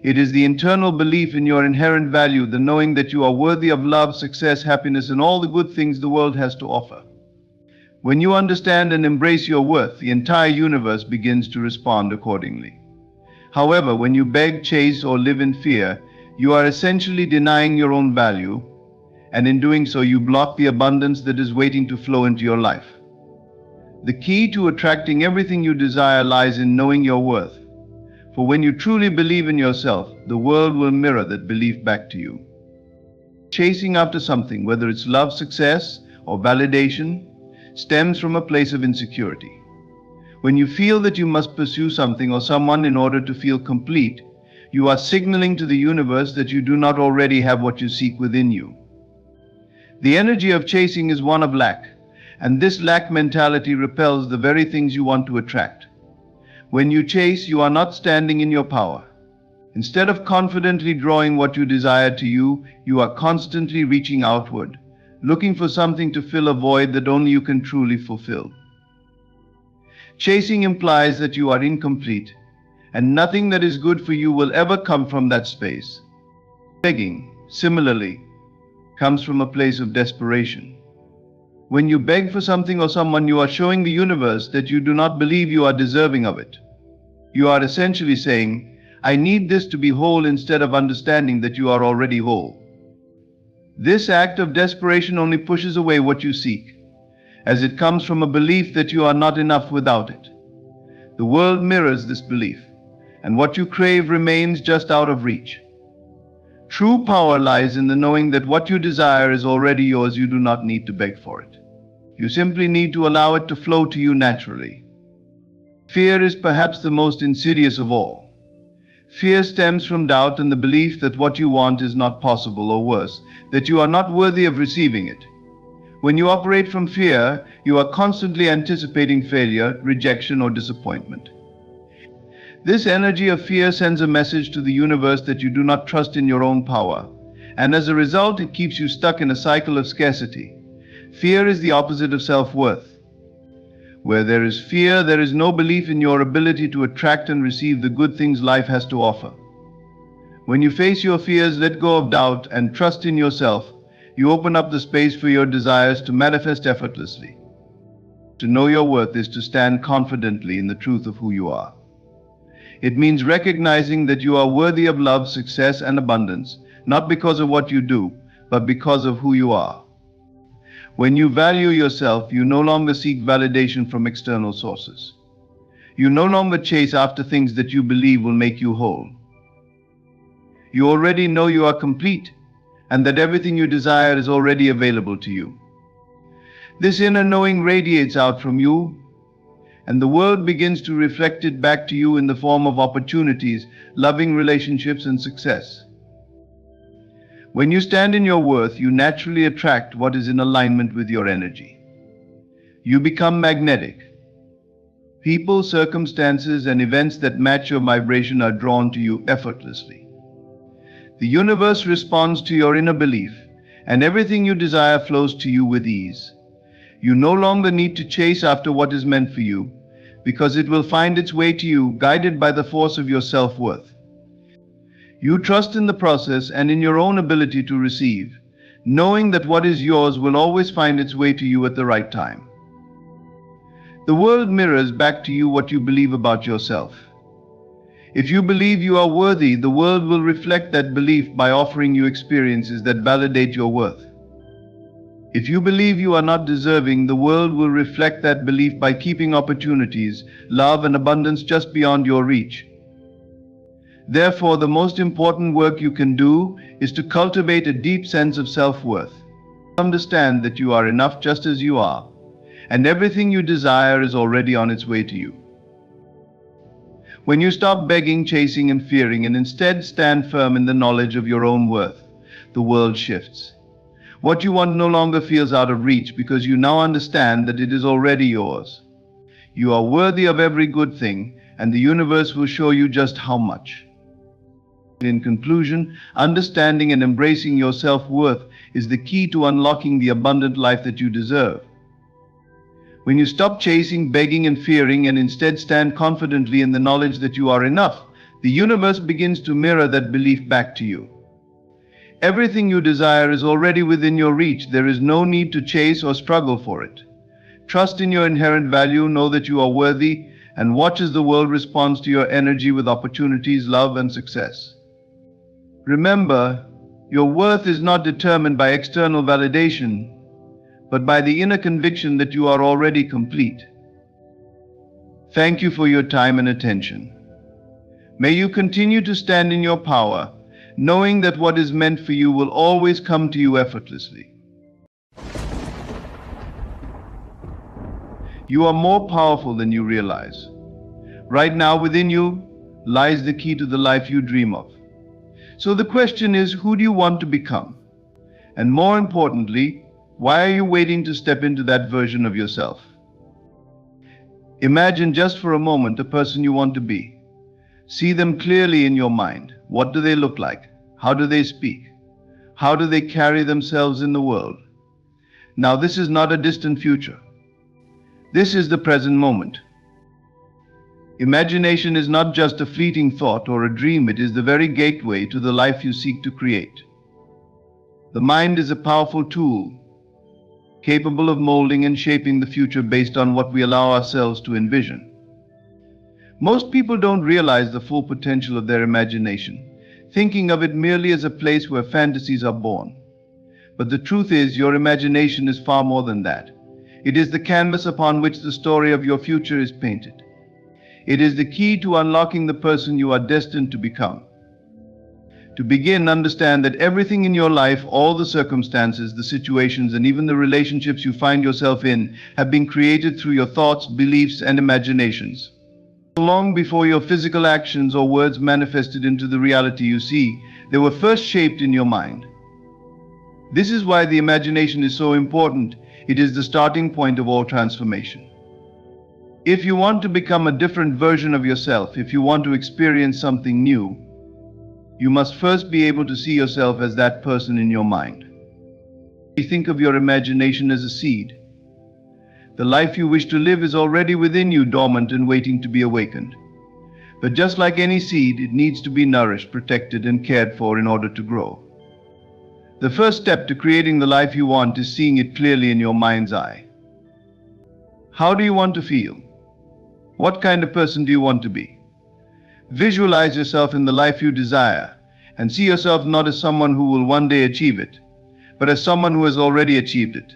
It is the internal belief in your inherent value, the knowing that you are worthy of love, success, happiness, and all the good things the world has to offer. When you understand and embrace your worth, the entire universe begins to respond accordingly. However, when you beg, chase, or live in fear, you are essentially denying your own value, and in doing so, you block the abundance that is waiting to flow into your life. The key to attracting everything you desire lies in knowing your worth. For when you truly believe in yourself, the world will mirror that belief back to you. Chasing after something, whether it's love, success, or validation, stems from a place of insecurity. When you feel that you must pursue something or someone in order to feel complete, You are signaling to the universe that you do not already have what you seek within you. The energy of chasing is one of lack, and this lack mentality repels the very things you want to attract. When you chase, you are not standing in your power. Instead of confidently drawing what you desire to you, you are constantly reaching outward, looking for something to fill a void that only you can truly fulfill. Chasing implies that you are incomplete, and nothing that is good for you will ever come from that space. Begging, similarly, comes from a place of desperation. When you beg for something or someone, you are showing the universe that you do not believe you are deserving of it. You are essentially saying, I need this to be whole, instead of understanding that you are already whole. This act of desperation only pushes away what you seek, as it comes from a belief that you are not enough without it. The world mirrors this belief, and what you crave remains just out of reach. True power lies in the knowing that what you desire is already yours. You do not need to beg for it. You simply need to allow it to flow to you naturally. Fear is perhaps the most insidious of all. Fear stems from doubt and the belief that what you want is not possible, or worse, that you are not worthy of receiving it. When you operate from fear, you are constantly anticipating failure, rejection, or disappointment. This energy of fear sends a message to the universe that you do not trust in your own power, and as a result, it keeps you stuck in a cycle of scarcity. Fear is the opposite of self-worth. Where there is fear, there is no belief in your ability to attract and receive the good things life has to offer. When you face your fears, let go of doubt, and trust in yourself, you open up the space for your desires to manifest effortlessly. To know your worth is to stand confidently in the truth of who you are. It means recognizing that you are worthy of love, success, and abundance, not because of what you do, but because of who you are. When you value yourself, you no longer seek validation from external sources. You no longer chase after things that you believe will make you whole. You already know you are complete, and that everything you desire is already available to you. This inner knowing radiates out from you, and the world begins to reflect it back to you in the form of opportunities, loving relationships, and success. When you stand in your worth, you naturally attract what is in alignment with your energy. You become magnetic. People, circumstances, and events that match your vibration are drawn to you effortlessly. The universe responds to your inner belief, and everything you desire flows to you with ease. You no longer need to chase after what is meant for you, because it will find its way to you, guided by the force of your self-worth. You trust in the process and in your own ability to receive, knowing that what is yours will always find its way to you at the right time. The world mirrors back to you what you believe about yourself. If you believe you are worthy, the world will reflect that belief by offering you experiences that validate your worth. If you believe you are not deserving, the world will reflect that belief by keeping opportunities, love, and abundance just beyond your reach. Therefore, the most important work you can do is to cultivate a deep sense of self-worth. Understand that you are enough just as you are, and everything you desire is already on its way to you. When you stop begging, chasing, and fearing, and instead stand firm in the knowledge of your own worth, the world shifts. What you want no longer feels out of reach, because you now understand that it is already yours. You are worthy of every good thing, and the universe will show you just how much. In conclusion, understanding and embracing your self-worth is the key to unlocking the abundant life that you deserve. When you stop chasing, begging, and fearing, and instead stand confidently in the knowledge that you are enough, the universe begins to mirror that belief back to you. Everything you desire is already within your reach. There is no need to chase or struggle for it. Trust in your inherent value, know that you are worthy, and watch as the world responds to your energy with opportunities, love, and success. Remember, your worth is not determined by external validation, but by the inner conviction that you are already complete. Thank you for your time and attention. May you continue to stand in your power, knowing that what is meant for you will always come to you effortlessly. You are more powerful than you realize. Right now within you, lies the key to the life you dream of. So the question is, who do you want to become? And more importantly, why are you waiting to step into that version of yourself? Imagine just for a moment the person you want to be. See them clearly in your mind. What do they look like? How do they speak? How do they carry themselves in the world? Now, this is not a distant future. This is the present moment. Imagination is not just a fleeting thought or a dream, it is the very gateway to the life you seek to create. The mind is a powerful tool, capable of molding and shaping the future based on what we allow ourselves to envision. Most people don't realize the full potential of their imagination, thinking of it merely as a place where fantasies are born. But the truth is, your imagination is far more than that. It is the canvas upon which the story of your future is painted. It is the key to unlocking the person you are destined to become. To begin, understand that everything in your life, all the circumstances, the situations, and even the relationships you find yourself in have been created through your thoughts, beliefs, and imaginations. Long before your physical actions or words manifested into the reality you see, they were first shaped in your mind. This is why the imagination is so important. It is the starting point of all transformation. If you want to become a different version of yourself, if you want to experience something new, you must first be able to see yourself as that person in your mind. Think of your imagination as a seed. The life you wish to live is already within you, dormant and waiting to be awakened. But just like any seed, it needs to be nourished, protected, and cared for in order to grow. The first step to creating the life you want is seeing it clearly in your mind's eye. How do you want to feel? What kind of person do you want to be? Visualize yourself in the life you desire, and see yourself not as someone who will one day achieve it, but as someone who has already achieved it.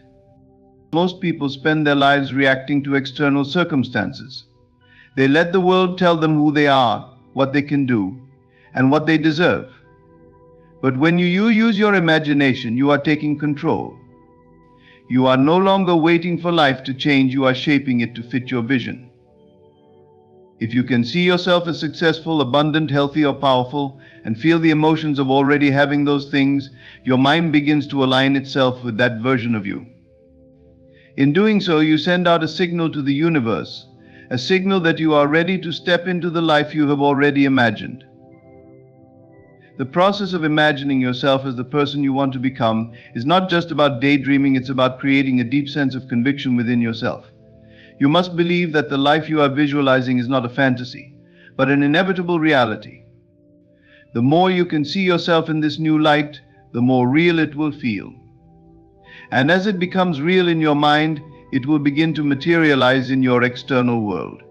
Most people spend their lives reacting to external circumstances. They let the world tell them who they are, what they can do, and what they deserve. But when you use your imagination, you are taking control. You are no longer waiting for life to change, you are shaping it to fit your vision. If you can see yourself as successful, abundant, healthy, or powerful, and feel the emotions of already having those things, your mind begins to align itself with that version of you. In doing so, you send out a signal to the universe, a signal that you are ready to step into the life you have already imagined. The process of imagining yourself as the person you want to become is not just about daydreaming, it's about creating a deep sense of conviction within yourself. You must believe that the life you are visualizing is not a fantasy, but an inevitable reality. The more you can see yourself in this new light, the more real it will feel. And as it becomes real in your mind, it will begin to materialize in your external world.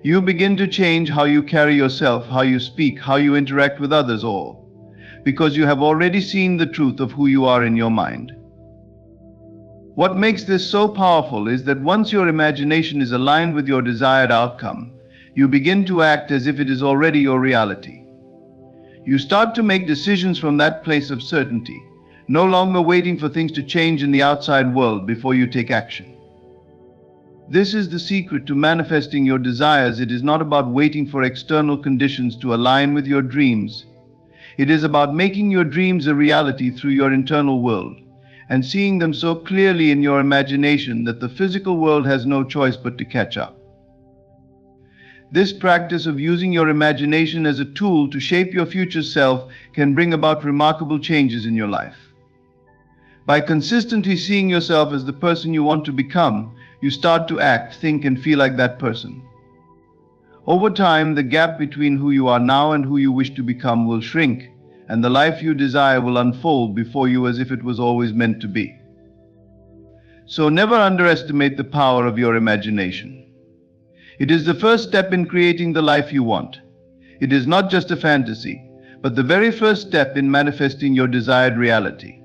You begin to change how you carry yourself, how you speak, how you interact with others, all because you have already seen the truth of who you are in your mind. What makes this so powerful is that once your imagination is aligned with your desired outcome, you begin to act as if it is already your reality. You start to make decisions from that place of certainty, no longer waiting for things to change in the outside world before you take action. This is the secret to manifesting your desires. It is not about waiting for external conditions to align with your dreams. It is about making your dreams a reality through your internal world, and seeing them so clearly in your imagination that the physical world has no choice but to catch up. This practice of using your imagination as a tool to shape your future self can bring about remarkable changes in your life. By consistently seeing yourself as the person you want to become, you start to act, think, and feel like that person. Over time, the gap between who you are now and who you wish to become will shrink, and the life you desire will unfold before you as if it was always meant to be. So never underestimate the power of your imagination. It is the first step in creating the life you want. It is not just a fantasy, but the very first step in manifesting your desired reality.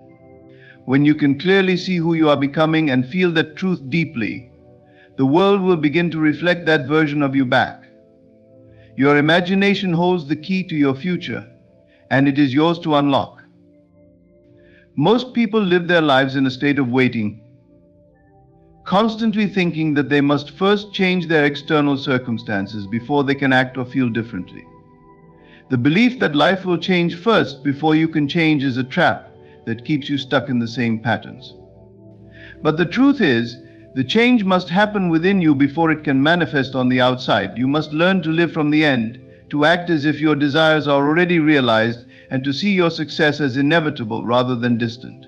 When you can clearly see who you are becoming and feel that truth deeply, the world will begin to reflect that version of you back. Your imagination holds the key to your future, and it is yours to unlock. Most people live their lives in a state of waiting, constantly thinking that they must first change their external circumstances before they can act or feel differently. The belief that life will change first before you can change is a trap that keeps you stuck in the same patterns. But the truth is, the change must happen within you before it can manifest on the outside. You must learn to live from the end, to act as if your desires are already realized, and to see your success as inevitable rather than distant.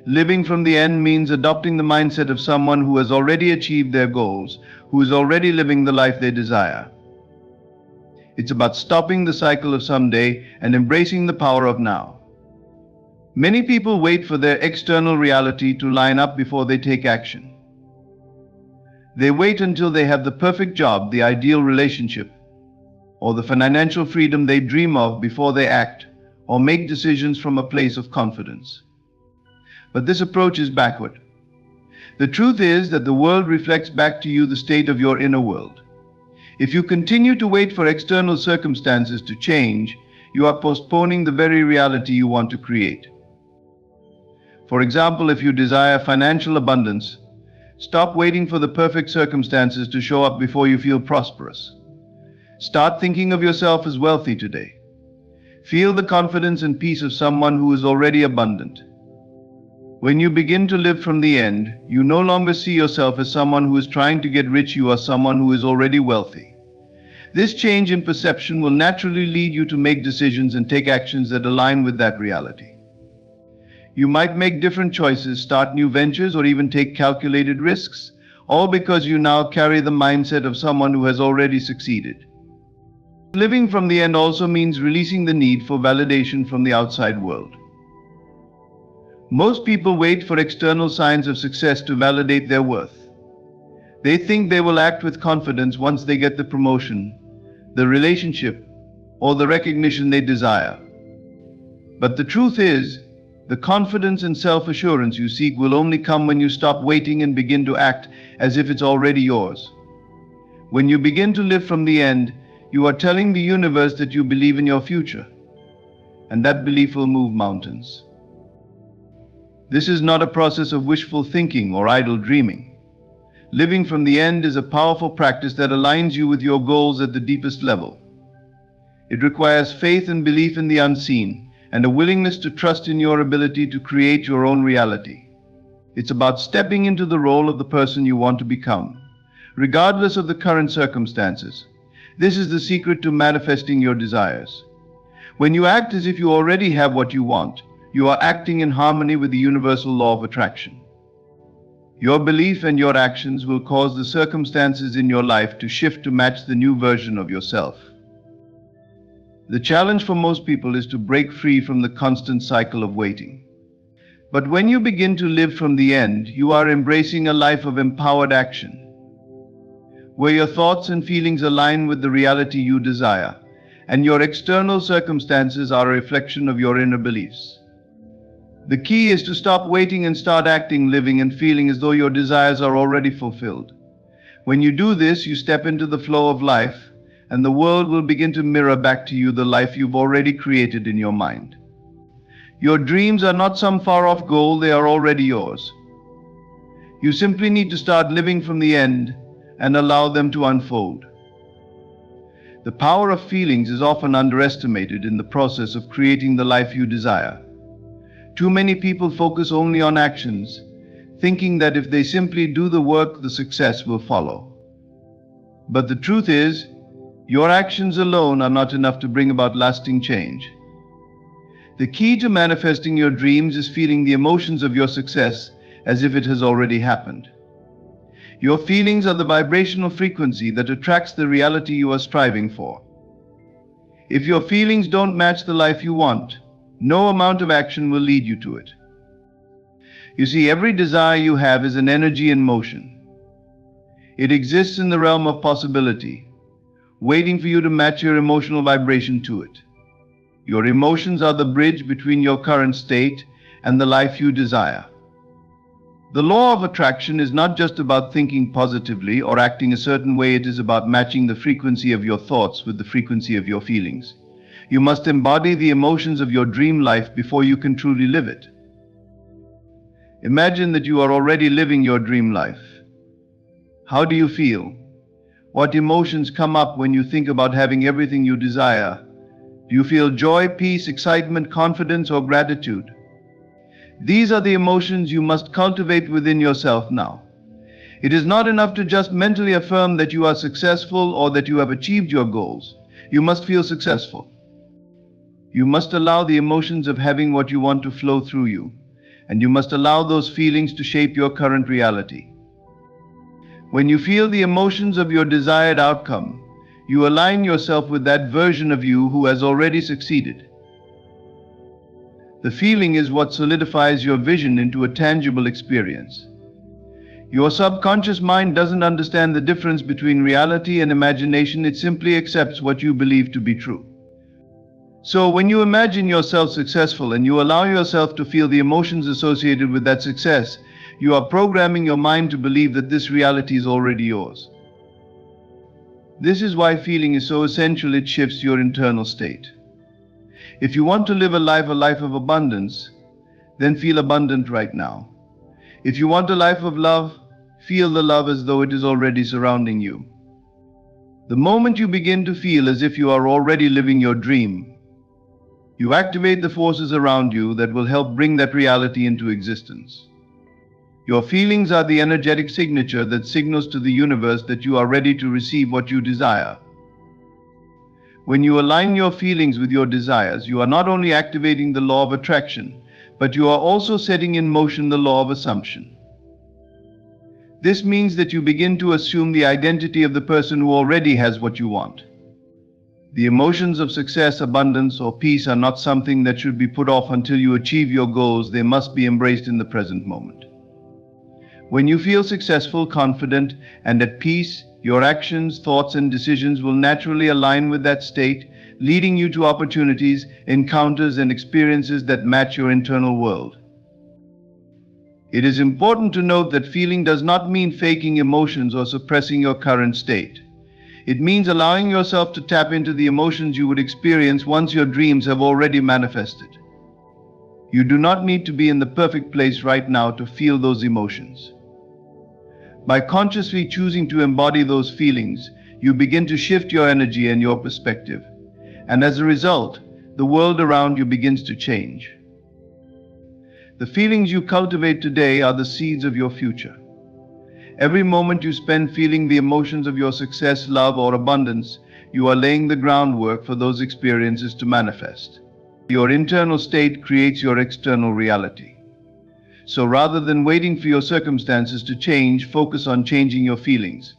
Living from the end means adopting the mindset of someone who has already achieved their goals, who is already living the life they desire. It's about stopping the cycle of someday and embracing the power of now. Many people wait for their external reality to line up before they take action. They wait until they have the perfect job, the ideal relationship, or the financial freedom they dream of before they act or make decisions from a place of confidence. But this approach is backward. The truth is that the world reflects back to you the state of your inner world. If you continue to wait for external circumstances to change, you are postponing the very reality you want to create. For example, if you desire financial abundance, stop waiting for the perfect circumstances to show up before you feel prosperous. Start thinking of yourself as wealthy today. Feel the confidence and peace of someone who is already abundant. When you begin to live from the end, you no longer see yourself as someone who is trying to get rich. You are someone who is already wealthy. This change in perception will naturally lead you to make decisions and take actions that align with that reality. You might make different choices, start new ventures, or even take calculated risks, all because you now carry the mindset of someone who has already succeeded. Living from the end also means releasing the need for validation from the outside world. Most people wait for external signs of success to validate their worth. They think they will act with confidence once they get the promotion, the relationship, or the recognition they desire. But the truth is, the confidence and self-assurance you seek will only come when you stop waiting and begin to act as if it's already yours. When you begin to live from the end, you are telling the universe that you believe in your future, and that belief will move mountains. This is not a process of wishful thinking or idle dreaming. Living from the end is a powerful practice that aligns you with your goals at the deepest level. It requires faith and belief in the unseen, and a willingness to trust in your ability to create your own reality. It's about stepping into the role of the person you want to become, regardless of the current circumstances. This is the secret to manifesting your desires. When you act as if you already have what you want, you are acting in harmony with the universal law of attraction. Your belief and your actions will cause the circumstances in your life to shift to match the new version of yourself. The challenge for most people is to break free from the constant cycle of waiting. But when you begin to live from the end, you are embracing a life of empowered action, where your thoughts and feelings align with the reality you desire, and your external circumstances are a reflection of your inner beliefs. The key is to stop waiting and start acting, living and feeling as though your desires are already fulfilled. When you do this, you step into the flow of life, and the world will begin to mirror back to you the life you've already created in your mind. Your dreams are not some far-off goal, they are already yours. You simply need to start living from the end and allow them to unfold. The power of feelings is often underestimated in the process of creating the life you desire. Too many people focus only on actions, thinking that if they simply do the work, the success will follow. But the truth is, your actions alone are not enough to bring about lasting change. The key to manifesting your dreams is feeling the emotions of your success as if it has already happened. Your feelings are the vibrational frequency that attracts the reality you are striving for. If your feelings don't match the life you want, no amount of action will lead you to it. You see, every desire you have is an energy in motion. It exists in the realm of possibility, waiting for you to match your emotional vibration to it. Your emotions are the bridge between your current state and the life you desire. The law of attraction is not just about thinking positively or acting a certain way, it is about matching the frequency of your thoughts with the frequency of your feelings. You must embody the emotions of your dream life before you can truly live it. Imagine that you are already living your dream life. How do you feel? What emotions come up when you think about having everything you desire? Do you feel joy, peace, excitement, confidence, or gratitude? These are the emotions you must cultivate within yourself now. It is not enough to just mentally affirm that you are successful or that you have achieved your goals. You must feel successful. You must allow the emotions of having what you want to flow through you, and you must allow those feelings to shape your current reality. When you feel the emotions of your desired outcome, you align yourself with that version of you who has already succeeded. The feeling is what solidifies your vision into a tangible experience. Your subconscious mind doesn't understand the difference between reality and imagination. It simply accepts what you believe to be true. So when you imagine yourself successful and you allow yourself to feel the emotions associated with that success, you are programming your mind to believe that this reality is already yours. This is why feeling is so essential. It shifts your internal state. If you want to live a life of abundance, then feel abundant right now. If you want a life of love, feel the love as though it is already surrounding you. The moment you begin to feel as if you are already living your dream, you activate the forces around you that will help bring that reality into existence. Your feelings are the energetic signature that signals to the universe that you are ready to receive what you desire. When you align your feelings with your desires, you are not only activating the law of attraction, but you are also setting in motion the law of assumption. This means that you begin to assume the identity of the person who already has what you want. The emotions of success, abundance, or peace are not something that should be put off until you achieve your goals. They must be embraced in the present moment. When you feel successful, confident, and at peace, your actions, thoughts, and decisions will naturally align with that state, leading you to opportunities, encounters, and experiences that match your internal world. It is important to note that feeling does not mean faking emotions or suppressing your current state. It means allowing yourself to tap into the emotions you would experience once your dreams have already manifested. You do not need to be in the perfect place right now to feel those emotions. By consciously choosing to embody those feelings, you begin to shift your energy and your perspective. And as a result, the world around you begins to change. The feelings you cultivate today are the seeds of your future. Every moment you spend feeling the emotions of your success, love, or abundance, you are laying the groundwork for those experiences to manifest. Your internal state creates your external reality. So rather than waiting for your circumstances to change, focus on changing your feelings.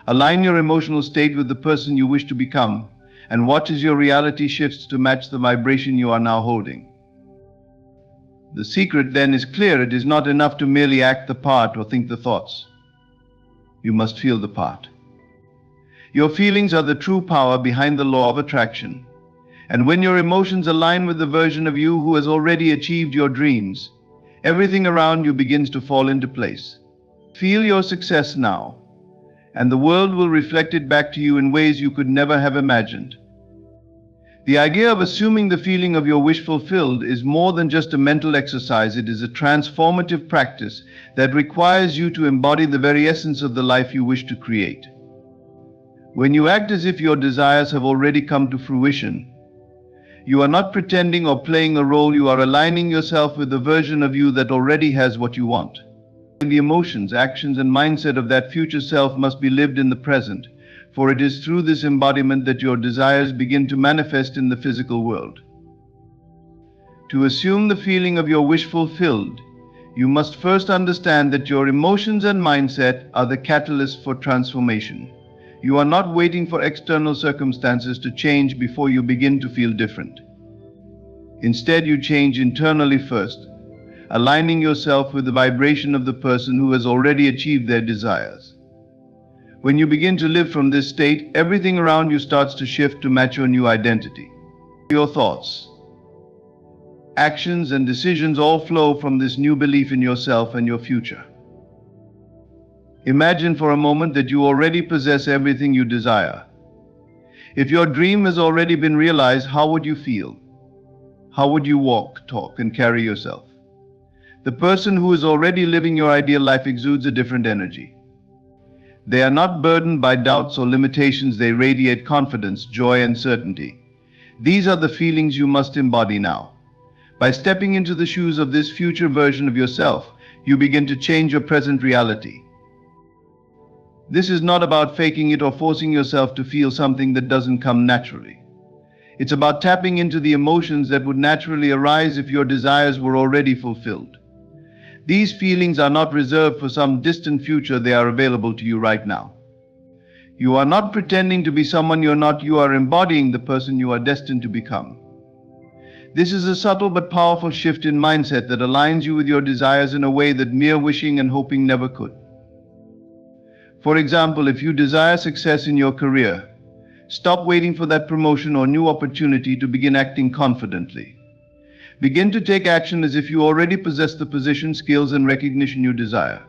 Align your emotional state with the person you wish to become, and watch as your reality shifts to match the vibration you are now holding. The secret then is clear. It is not enough to merely act the part or think the thoughts. You must feel the part. Your feelings are the true power behind the law of attraction. And when your emotions align with the version of you who has already achieved your dreams, everything around you begins to fall into place. Feel your success now, and the world will reflect it back to you in ways you could never have imagined. The idea of assuming the feeling of your wish fulfilled is more than just a mental exercise. It is a transformative practice that requires you to embody the very essence of the life you wish to create. When you act as if your desires have already come to fruition, you are not pretending or playing a role. You are aligning yourself with the version of you that already has what you want. The emotions, actions, and mindset of that future self must be lived in the present, for it is through this embodiment that your desires begin to manifest in the physical world. To assume the feeling of your wish fulfilled, you must first understand that your emotions and mindset are the catalyst for transformation. You are not waiting for external circumstances to change before you begin to feel different. Instead, you change internally first, aligning yourself with the vibration of the person who has already achieved their desires. When you begin to live from this state, everything around you starts to shift to match your new identity. Your thoughts, actions, and decisions all flow from this new belief in yourself and your future. Imagine for a moment that you already possess everything you desire. If your dream has already been realized, how would you feel? How would you walk, talk, and carry yourself? The person who is already living your ideal life exudes a different energy. They are not burdened by doubts or limitations, they radiate confidence, joy, and certainty. These are the feelings you must embody now. By stepping into the shoes of this future version of yourself, you begin to change your present reality. This is not about faking it or forcing yourself to feel something that doesn't come naturally. It's about tapping into the emotions that would naturally arise if your desires were already fulfilled. These feelings are not reserved for some distant future, they are available to you right now. You are not pretending to be someone you're not, you are embodying the person you are destined to become. This is a subtle but powerful shift in mindset that aligns you with your desires in a way that mere wishing and hoping never could. For example, if you desire success in your career, stop waiting for that promotion or new opportunity to begin acting confidently. Begin to take action as if you already possess the position, skills, and recognition you desire.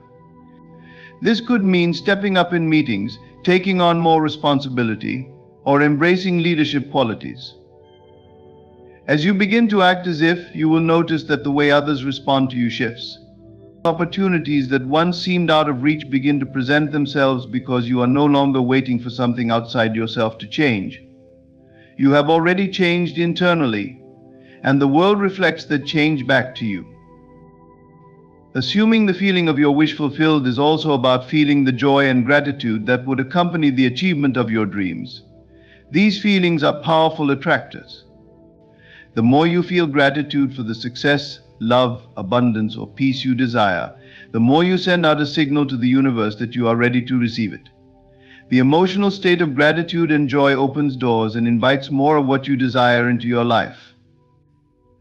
This could mean stepping up in meetings, taking on more responsibility, or embracing leadership qualities. As you begin to act as if, you will notice that the way others respond to you shifts. Opportunities that once seemed out of reach begin to present themselves because you are no longer waiting for something outside yourself to change. You have already changed internally, and the world reflects that change back to you. Assuming the feeling of your wish fulfilled is also about feeling the joy and gratitude that would accompany the achievement of your dreams. These feelings are powerful attractors. The more you feel gratitude for the success, love, abundance, or peace you desire, the more you send out a signal to the universe that you are ready to receive it. The emotional state of gratitude and joy opens doors and invites more of what you desire into your life.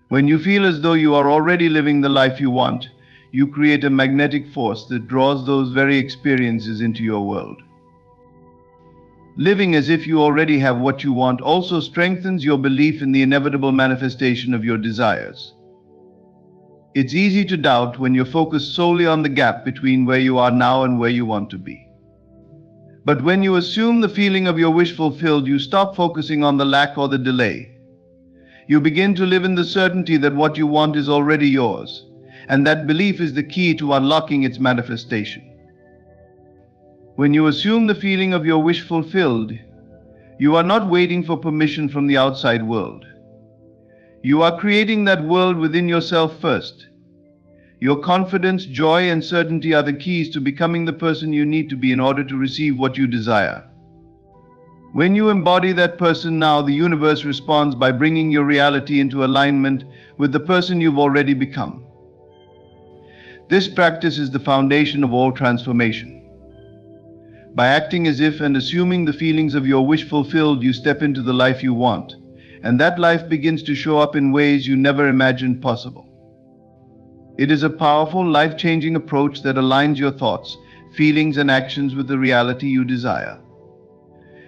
When you feel as though you are already living the life you want, you create a magnetic force that draws those very experiences into your world. Living as if you already have what you want also strengthens your belief in the inevitable manifestation of your desires. It's easy to doubt when you're focused solely on the gap between where you are now and where you want to be. But when you assume the feeling of your wish fulfilled, you stop focusing on the lack or the delay. You begin to live in the certainty that what you want is already yours, and that belief is the key to unlocking its manifestation. When you assume the feeling of your wish fulfilled, you are not waiting for permission from the outside world. You are creating that world within yourself first. Your confidence, joy, and certainty are the keys to becoming the person you need to be in order to receive what you desire. When you embody that person now, the universe responds by bringing your reality into alignment with the person you've already become. This practice is the foundation of all transformation. By acting as if and assuming the feelings of your wish fulfilled, you step into the life you want, and that life begins to show up in ways you never imagined possible. It is a powerful, life-changing approach that aligns your thoughts, feelings, and actions with the reality you desire.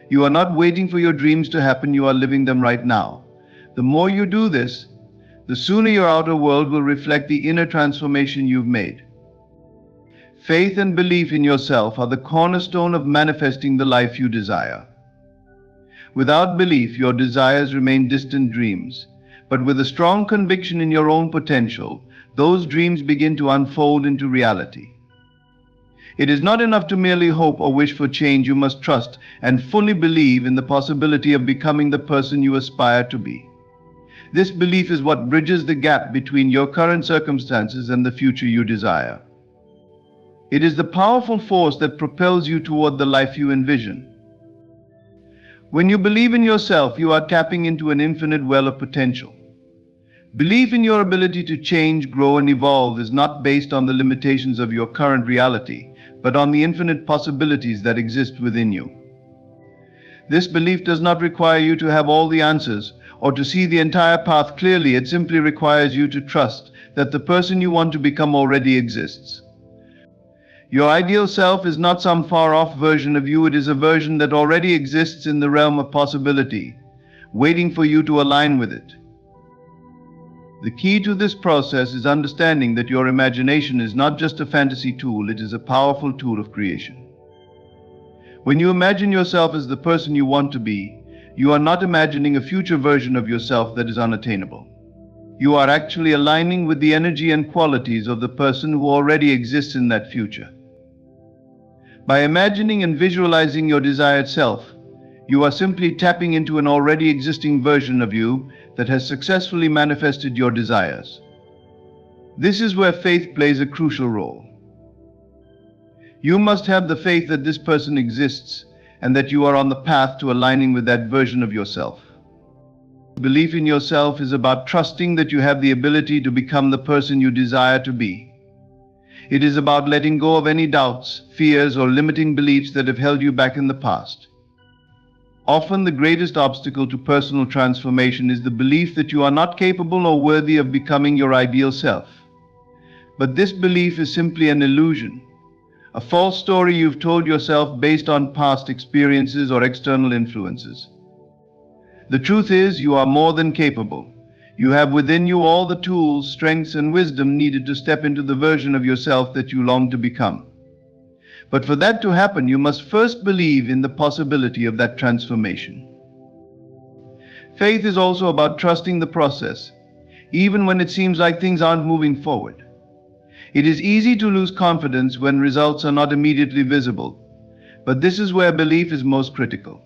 You are not waiting for your dreams to happen, you are living them right now. The more you do this, the sooner your outer world will reflect the inner transformation you've made. Faith and belief in yourself are the cornerstone of manifesting the life you desire. Without belief, your desires remain distant dreams, but with a strong conviction in your own potential, those dreams begin to unfold into reality. It is not enough to merely hope or wish for change. You must trust and fully believe in the possibility of becoming the person you aspire to be. This belief is what bridges the gap between your current circumstances and the future you desire. It is the powerful force that propels you toward the life you envision. When you believe in yourself, you are tapping into an infinite well of potential. Belief in your ability to change, grow, and evolve is not based on the limitations of your current reality, but on the infinite possibilities that exist within you. This belief does not require you to have all the answers or to see the entire path clearly. It simply requires you to trust that the person you want to become already exists. Your ideal self is not some far-off version of you, it is a version that already exists in the realm of possibility, waiting for you to align with it. The key to this process is understanding that your imagination is not just a fantasy tool, it is a powerful tool of creation. When you imagine yourself as the person you want to be, you are not imagining a future version of yourself that is unattainable. You are actually aligning with the energy and qualities of the person who already exists in that future. By imagining and visualizing your desired self, you are simply tapping into an already existing version of you that has successfully manifested your desires. This is where faith plays a crucial role. You must have the faith that this person exists and that you are on the path to aligning with that version of yourself. Belief in yourself is about trusting that you have the ability to become the person you desire to be. It is about letting go of any doubts, fears, or limiting beliefs that have held you back in the past. Often the greatest obstacle to personal transformation is the belief that you are not capable or worthy of becoming your ideal self. But this belief is simply an illusion, a false story you've told yourself based on past experiences or external influences. The truth is, you are more than capable. You have within you all the tools, strengths, and wisdom needed to step into the version of yourself that you long to become. But for that to happen, you must first believe in the possibility of that transformation. Faith is also about trusting the process, even when it seems like things aren't moving forward. It is easy to lose confidence when results are not immediately visible, but this is where belief is most critical.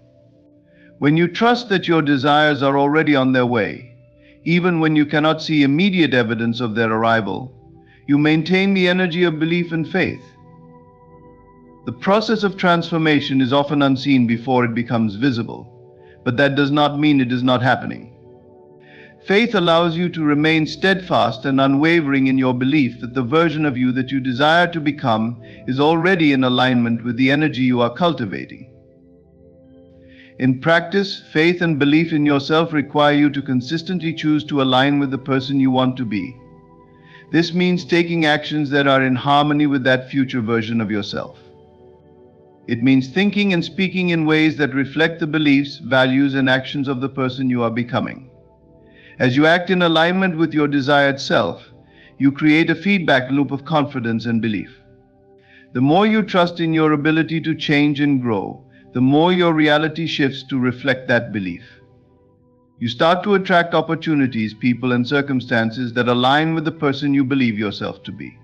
When you trust that your desires are already on their way, even when you cannot see immediate evidence of their arrival, you maintain the energy of belief and faith. The process of transformation is often unseen before it becomes visible, but that does not mean it is not happening. Faith allows you to remain steadfast and unwavering in your belief that the version of you that you desire to become is already in alignment with the energy you are cultivating. In practice, faith and belief in yourself require you to consistently choose to align with the person you want to be. This means taking actions that are in harmony with that future version of yourself. It means thinking and speaking in ways that reflect the beliefs, values, and actions of the person you are becoming. As you act in alignment with your desired self, you create a feedback loop of confidence and belief. The more you trust in your ability to change and grow, the more your reality shifts to reflect that belief. You start to attract opportunities, people, and circumstances that align with the person you believe yourself to be.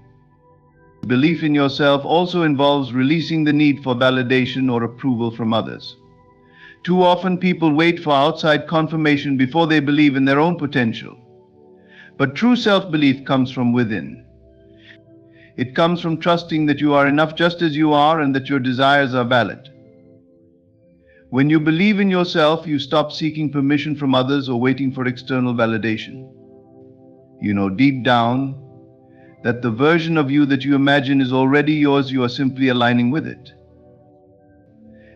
Belief in yourself also involves releasing the need for validation or approval from others. Too often people wait for outside confirmation before they believe in their own potential. But true self-belief comes from within. It comes from trusting that you are enough just as you are and that your desires are valid. When you believe in yourself, you stop seeking permission from others or waiting for external validation. You know deep down that the version of you that you imagine is already yours. You are simply aligning with it.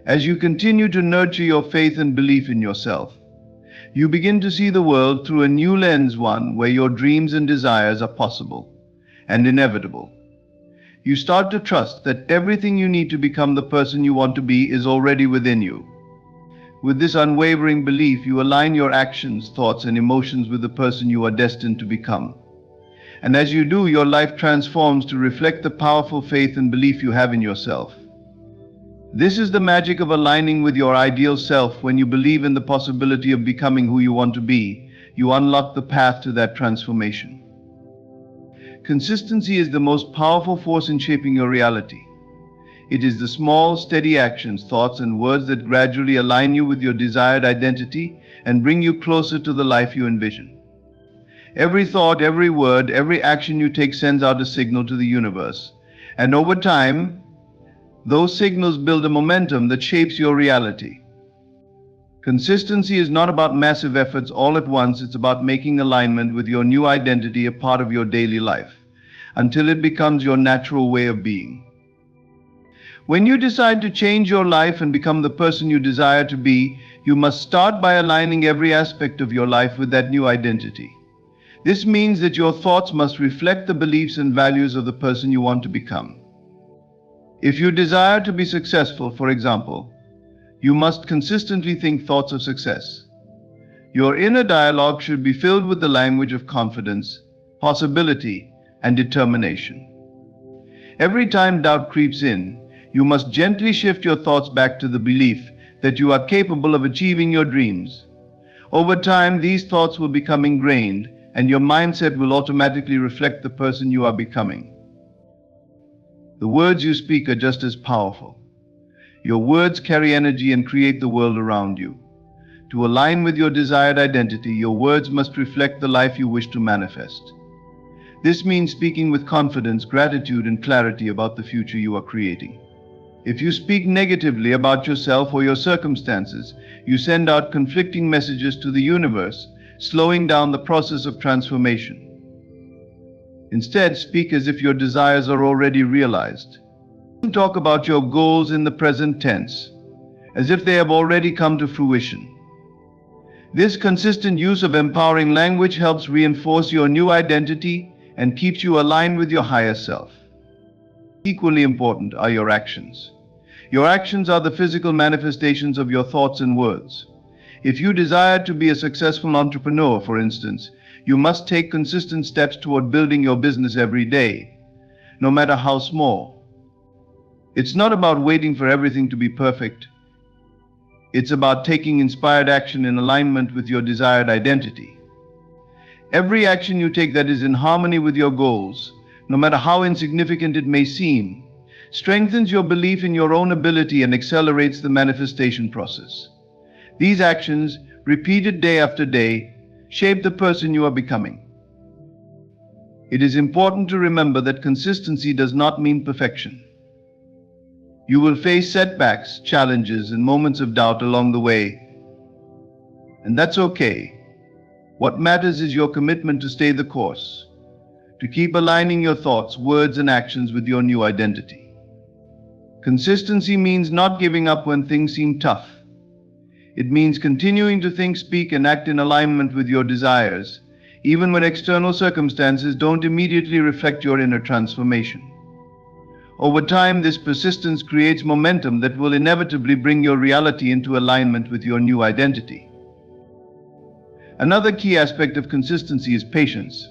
As you continue to nurture your faith and belief in yourself, you begin to see the world through a new lens, one where your dreams and desires are possible and inevitable. You start to trust that everything you need to become the person you want to be is already within you. With this unwavering belief, you align your actions, thoughts, and emotions with the person you are destined to become. And as you do, your life transforms to reflect the powerful faith and belief you have in yourself. This is the magic of aligning with your ideal self. When you believe in the possibility of becoming who you want to be, you unlock the path to that transformation. Consistency is the most powerful force in shaping your reality. It is the small, steady actions, thoughts, and words that gradually align you with your desired identity and bring you closer to the life you envision. Every thought, every word, every action you take sends out a signal to the universe. And over time, those signals build a momentum that shapes your reality. Consistency is not about massive efforts all at once. It's about making alignment with your new identity a part of your daily life, until it becomes your natural way of being. When you decide to change your life and become the person you desire to be, you must start by aligning every aspect of your life with that new identity. This means that your thoughts must reflect the beliefs and values of the person you want to become. If you desire to be successful, for example, you must consistently think thoughts of success. Your inner dialogue should be filled with the language of confidence, possibility, and determination. Every time doubt creeps in, you must gently shift your thoughts back to the belief that you are capable of achieving your dreams. Over time, these thoughts will become ingrained, and your mindset will automatically reflect the person you are becoming. The words you speak are just as powerful. Your words carry energy and create the world around you. To align with your desired identity, your words must reflect the life you wish to manifest. This means speaking with confidence, gratitude, and clarity about the future you are creating. If you speak negatively about yourself or your circumstances, you send out conflicting messages to the universe, slowing down the process of transformation. Instead, speak as if your desires are already realized. Talk about your goals in the present tense, as if they have already come to fruition. This consistent use of empowering language helps reinforce your new identity and keeps you aligned with your higher self. Equally important are your actions. Your actions are the physical manifestations of your thoughts and words. If you desire to be a successful entrepreneur, for instance, you must take consistent steps toward building your business every day, no matter how small. It's not about waiting for everything to be perfect. It's about taking inspired action in alignment with your desired identity. Every action you take that is in harmony with your goals, no matter how insignificant it may seem, strengthens your belief in your own ability and accelerates the manifestation process. These actions, repeated day after day, shape the person you are becoming. It is important to remember that consistency does not mean perfection. You will face setbacks, challenges, and moments of doubt along the way. And that's okay. What matters is your commitment to stay the course, to keep aligning your thoughts, words, and actions with your new identity. Consistency means not giving up when things seem tough. It means continuing to think, speak, and act in alignment with your desires, even when external circumstances don't immediately reflect your inner transformation. Over time, this persistence creates momentum that will inevitably bring your reality into alignment with your new identity. Another key aspect of consistency is patience.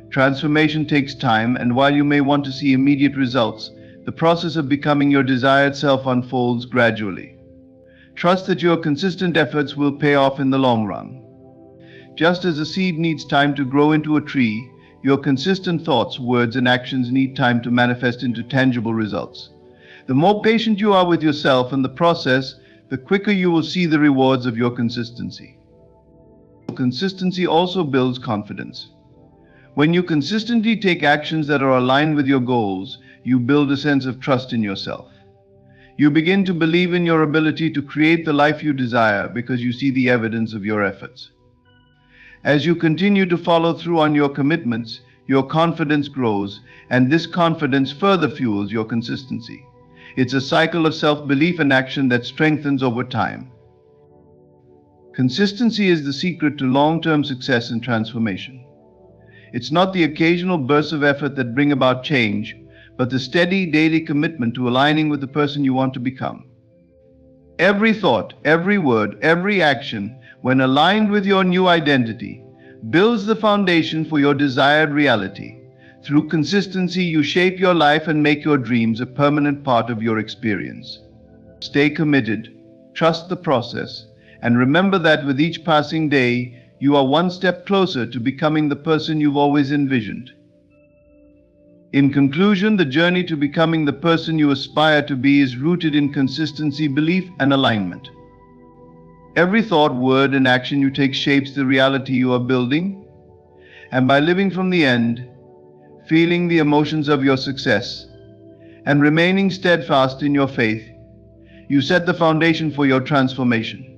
Transformation takes time, and while you may want to see immediate results, the process of becoming your desired self unfolds gradually. Trust that your consistent efforts will pay off in the long run. Just as a seed needs time to grow into a tree, your consistent thoughts, words, and actions need time to manifest into tangible results. The more patient you are with yourself and the process, the quicker you will see the rewards of your consistency. Consistency also builds confidence. When you consistently take actions that are aligned with your goals, you build a sense of trust in yourself. You begin to believe in your ability to create the life you desire because you see the evidence of your efforts. As you continue to follow through on your commitments, your confidence grows, and this confidence further fuels your consistency. It's a cycle of self-belief and action that strengthens over time. Consistency is the secret to long-term success and transformation. It's not the occasional bursts of effort that bring about change, but the steady daily commitment to aligning with the person you want to become. Every thought, every word, every action, when aligned with your new identity, builds the foundation for your desired reality. Through consistency, you shape your life and make your dreams a permanent part of your experience. Stay committed, trust the process, and remember that with each passing day, you are one step closer to becoming the person you've always envisioned. In conclusion, the journey to becoming the person you aspire to be is rooted in consistency, belief, and alignment. Every thought, word, and action you take shapes the reality you are building, and by living from the end, feeling the emotions of your success, and remaining steadfast in your faith, you set the foundation for your transformation.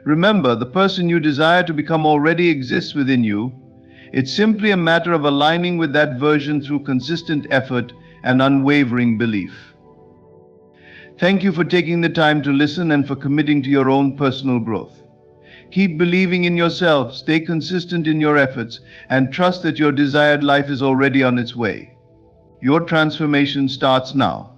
Remember, the person you desire to become already exists within you. It's simply a matter of aligning with that version through consistent effort and unwavering belief. Thank you for taking the time to listen and for committing to your own personal growth. Keep believing in yourself, stay consistent in your efforts, and trust that your desired life is already on its way. Your transformation starts now.